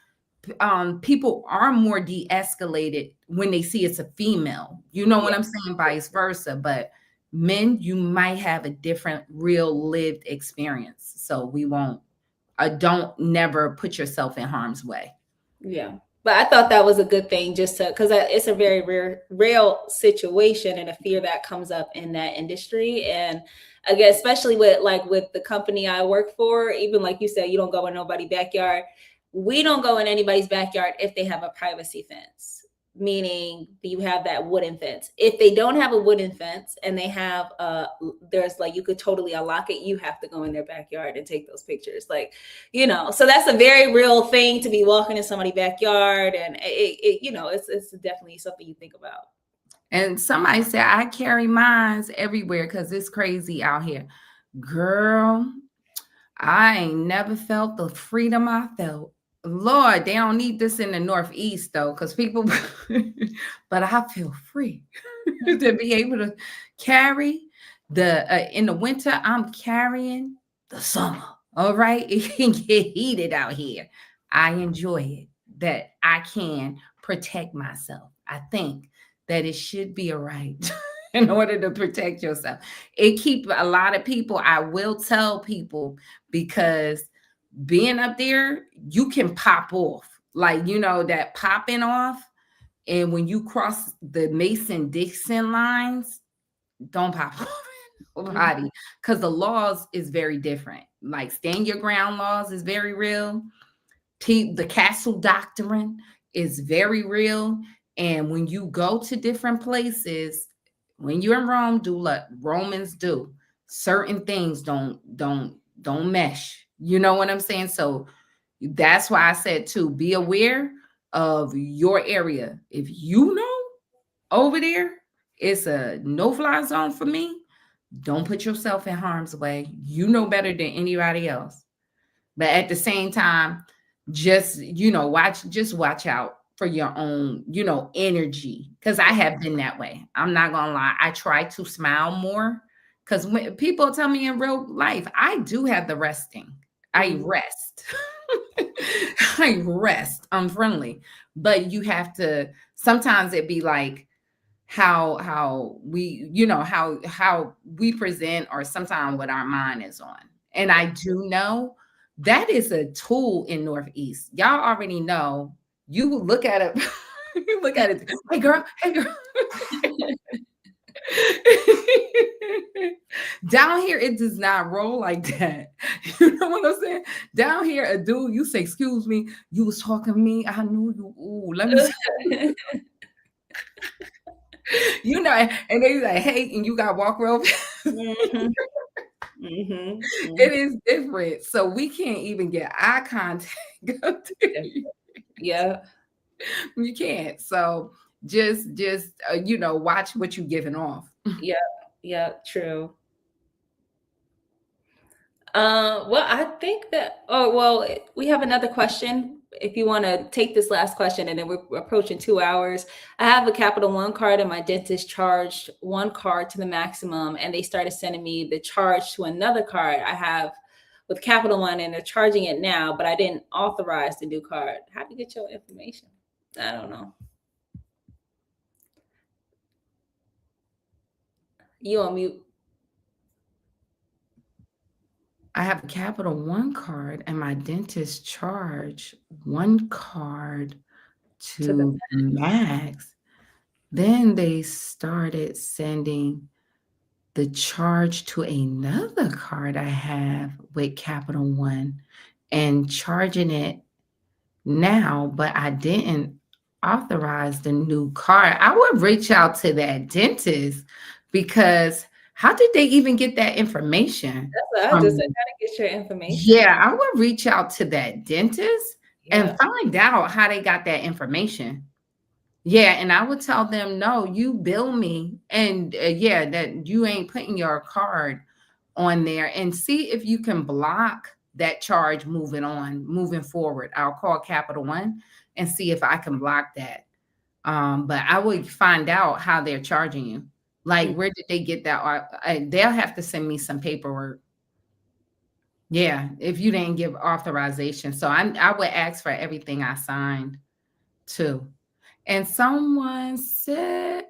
people are more de-escalated when they see it's a female. You know what Yeah. I'm saying? Vice versa. But men, you might have a different real lived experience. So we won't, don't never put yourself in harm's way. Yeah. But I thought that was a good thing just to, because it's a very real situation and a fear that comes up in that industry. And again, especially with the company I work for, even like you said, you don't go in nobody's backyard. We don't go in anybody's backyard if they have a privacy fence, meaning you have that wooden fence. If they don't have a wooden fence and they have there's like, you could totally unlock it, you have to go in their backyard and take those pictures. Like, so that's a very real thing to be walking in somebody's backyard. And it's definitely something you think about. And somebody said, I carry mines everywhere because it's crazy out here. Girl, I ain't never felt the freedom I felt. Lord, they don't need this in the Northeast though, because people, but I feel free to be able to carry in the winter, I'm carrying the summer. All right. It can get heated out here. I enjoy it that I can protect myself. I think that it should be a right in order to protect yourself. It keep a lot of people, I will tell people, because being up there, you can pop off. Like, that popping off. And when you cross the Mason Dixon lines, don't pop off Mhm. nobody, because the laws is very different. Like, stand your ground laws is very real. The castle doctrine is very real. And when you go to different places, when you're in Rome, do what Romans do. Certain things don't mesh. You know what I'm saying? So that's why I said to be aware of your area. If you know over there it's a no-fly zone for me, don't put yourself in harm's way. You know better than anybody else. But at the same time, just watch out for your own, energy. Because I have been that way. I'm not gonna lie. I try to smile more. Because when people tell me in real life, I do have the resting. I Mhm. rest. I rest. I'm friendly. But you have to sometimes it be like how we how we present, or sometimes what our mind is on. And I do know that is a tool in Northeast. Y'all already know. You look at it. You look at it. Hey girl. Down here it does not roll like that. You know what I'm saying? Down here a dude, you say excuse me, you was talking to me, I knew you. Ooh, let me see. And they like, hey, and you got walk real fast. Mhm. Mhm. It Mhm. is different. So we can't even get eye contact up there. Yeah. You can't. So just watch what you're giving off. Yeah. Yeah. True. Well, I think that, oh, well, we have another question. If you want to take this last question, and then we're approaching 2 hours. I have a Capital One card, and my dentist charged one card to the maximum, and they started sending me the charge to another card I have with Capital One, and they're charging it now, but I didn't authorize the new card. How do you get your information? I don't know. You on mute. I have a Capital One card and my dentist charge one card To the to Max. Then they started sending the charge to another card I have with Capital One and charging it now, but I didn't authorize the new card. I would reach out to that dentist, because how did they even get that information That's what I from just said. me? How to get your information? Yeah, I would reach out to that dentist Yeah. and find out how they got that information. Yeah, and I would tell them, no, you bill me, and yeah, that you ain't putting your card on there, and see if you can block that charge moving forward. I'll call Capital One and see if I can block that. But I would find out how they're charging you. Like, Mm. where did they get that? They'll have to send me some paperwork. Yeah, if you didn't give authorization. So I would ask for everything I signed too. And someone said,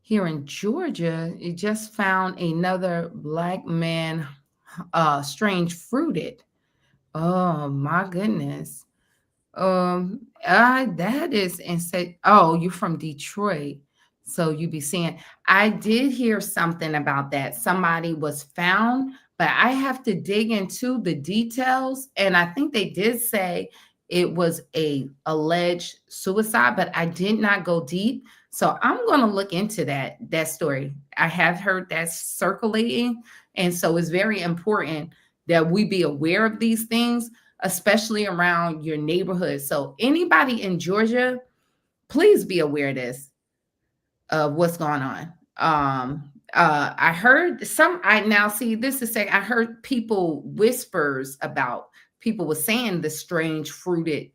here in Georgia, it just found another black man, strange fruited. Oh my goodness. That is insane. Oh, you're from Detroit. So you be seeing, I did hear something about that. Somebody was found, but I have to dig into the details. And I think they did say it was a alleged suicide, but I did not go deep. So I'm going to look into that story. I have heard that circulating. And so it's very important that we be aware of these things, especially around your neighborhood. So anybody in Georgia, please be aware of this, of what's going on. I heard I now see this is saying, I heard people whispers about people were saying the strange fruited,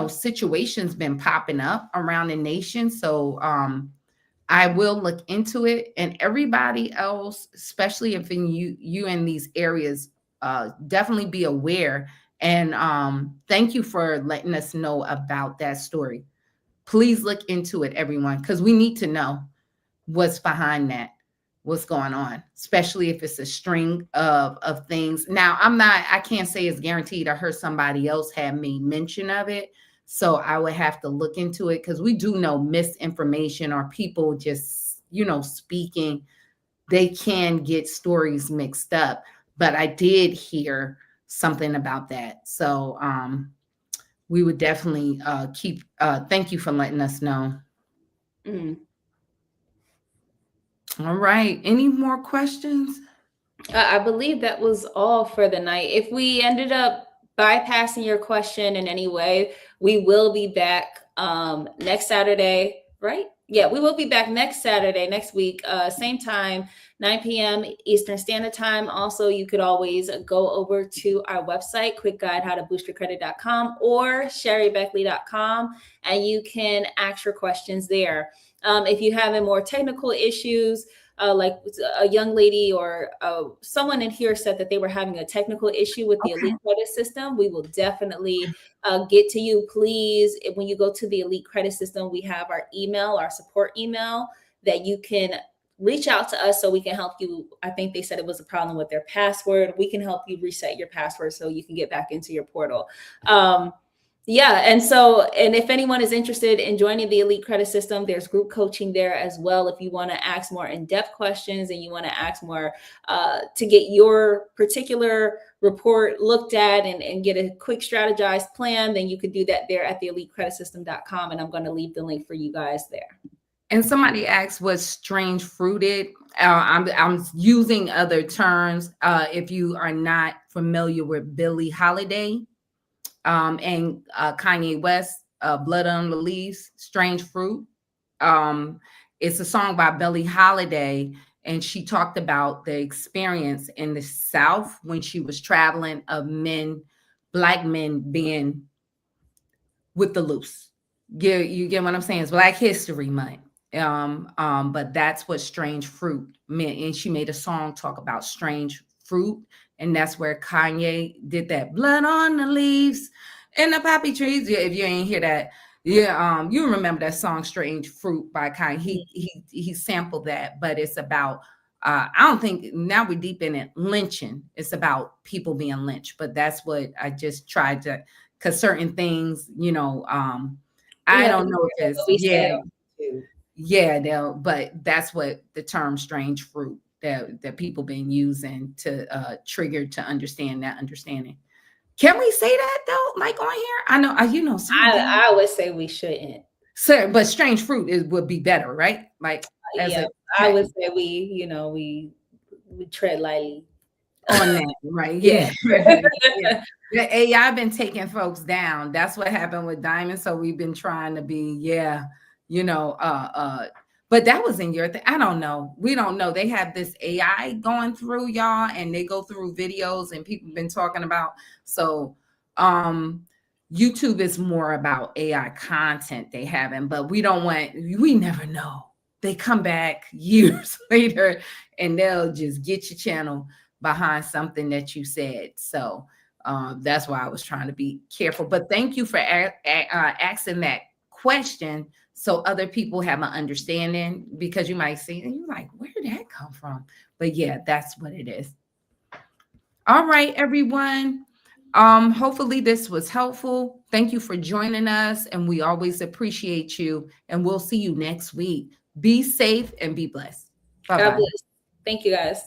situations been popping up around the nation. So I will look into it, and everybody else, especially if you in these areas, definitely be aware. And thank you for letting us know about that story. Please look into it, everyone, because we need to know what's behind that, what's going on, especially if it's a string of things. Now, I can't say it's guaranteed. I heard somebody else had made mention of it. So I would have to look into it, because we do know misinformation or people just, speaking, they can get stories mixed up. But I did hear something about that. So we would definitely thank you for letting us know. Mm. All right. Any more questions? I believe that was all for the night. If we ended up bypassing your question in any way, we will be back next Saturday, right? Yeah, we will be back next Saturday, next week, same time, 9 p.m. Eastern Standard Time. Also, you could always go over to our website, quickguidehowtoboostyourcredit.com or sherrybeckley.com, and you can ask your questions there. If you have more technical issues, like a young lady or someone in here said that they were having a technical issue with the Elite Credit System, we will definitely get to you. Please, when you go to the Elite Credit System, we have our email, our support email, that you can reach out to us so we can help you. I think they said it was a problem with their password. We can help you reset your password so you can get back into your portal. Yeah. And if anyone is interested in joining the Elite Credit System, there's group coaching there as well. If you want to ask more in-depth questions and you want to ask more to get your particular report looked at and get a quick strategized plan, then you could do that there at the elitecreditsystem.com. And I'm going to leave the link for you guys there. And somebody asked what's strange fruited. I'm using other terms. If you are not familiar with Billie Holiday, and Kanye West, Blood on the Leaves, Strange Fruit. It's a song by Billie Holiday, and she talked about the experience in the South when she was traveling of Black men being with the loose. You get what I'm saying? It's Black History Month. But that's what strange fruit meant. And she made a song talk about strange fruit. And that's where Kanye did that blood on the leaves and the poppy trees. Yeah, if you ain't hear that, yeah, you remember that song "Strange Fruit" by Kanye. He sampled that, but it's about I don't think now we're deep in it lynching. It's about people being lynched, but that's what I just tried to, because certain things, I don't know if it's but that's what the term "strange fruit" that people been using to trigger to understand that understanding. Can we say that though? Like on here, I know I would say we shouldn't. So, but strange fruit would be better, right? Like I would say we tread lightly on that, right? Yeah. The AI been taking folks down. That's what happened with Diamond. So we've been trying to be, but that was in your thing. I don't know. We don't know. They have this AI going through, y'all, and they go through videos and people been talking about. So YouTube is more about AI content they haven't, but we never know. They come back years later and they'll just get your channel behind something that you said. So that's why I was trying to be careful. But thank you for asking that question so other people have an understanding, because you might see and you're like, where did that come from? But yeah, that's what it is. All right, everyone. Hopefully this was helpful. Thank you for joining us, and we always appreciate you, and we'll see you next week. Be safe and be blessed. Bye-bye. God bless. Thank you, guys.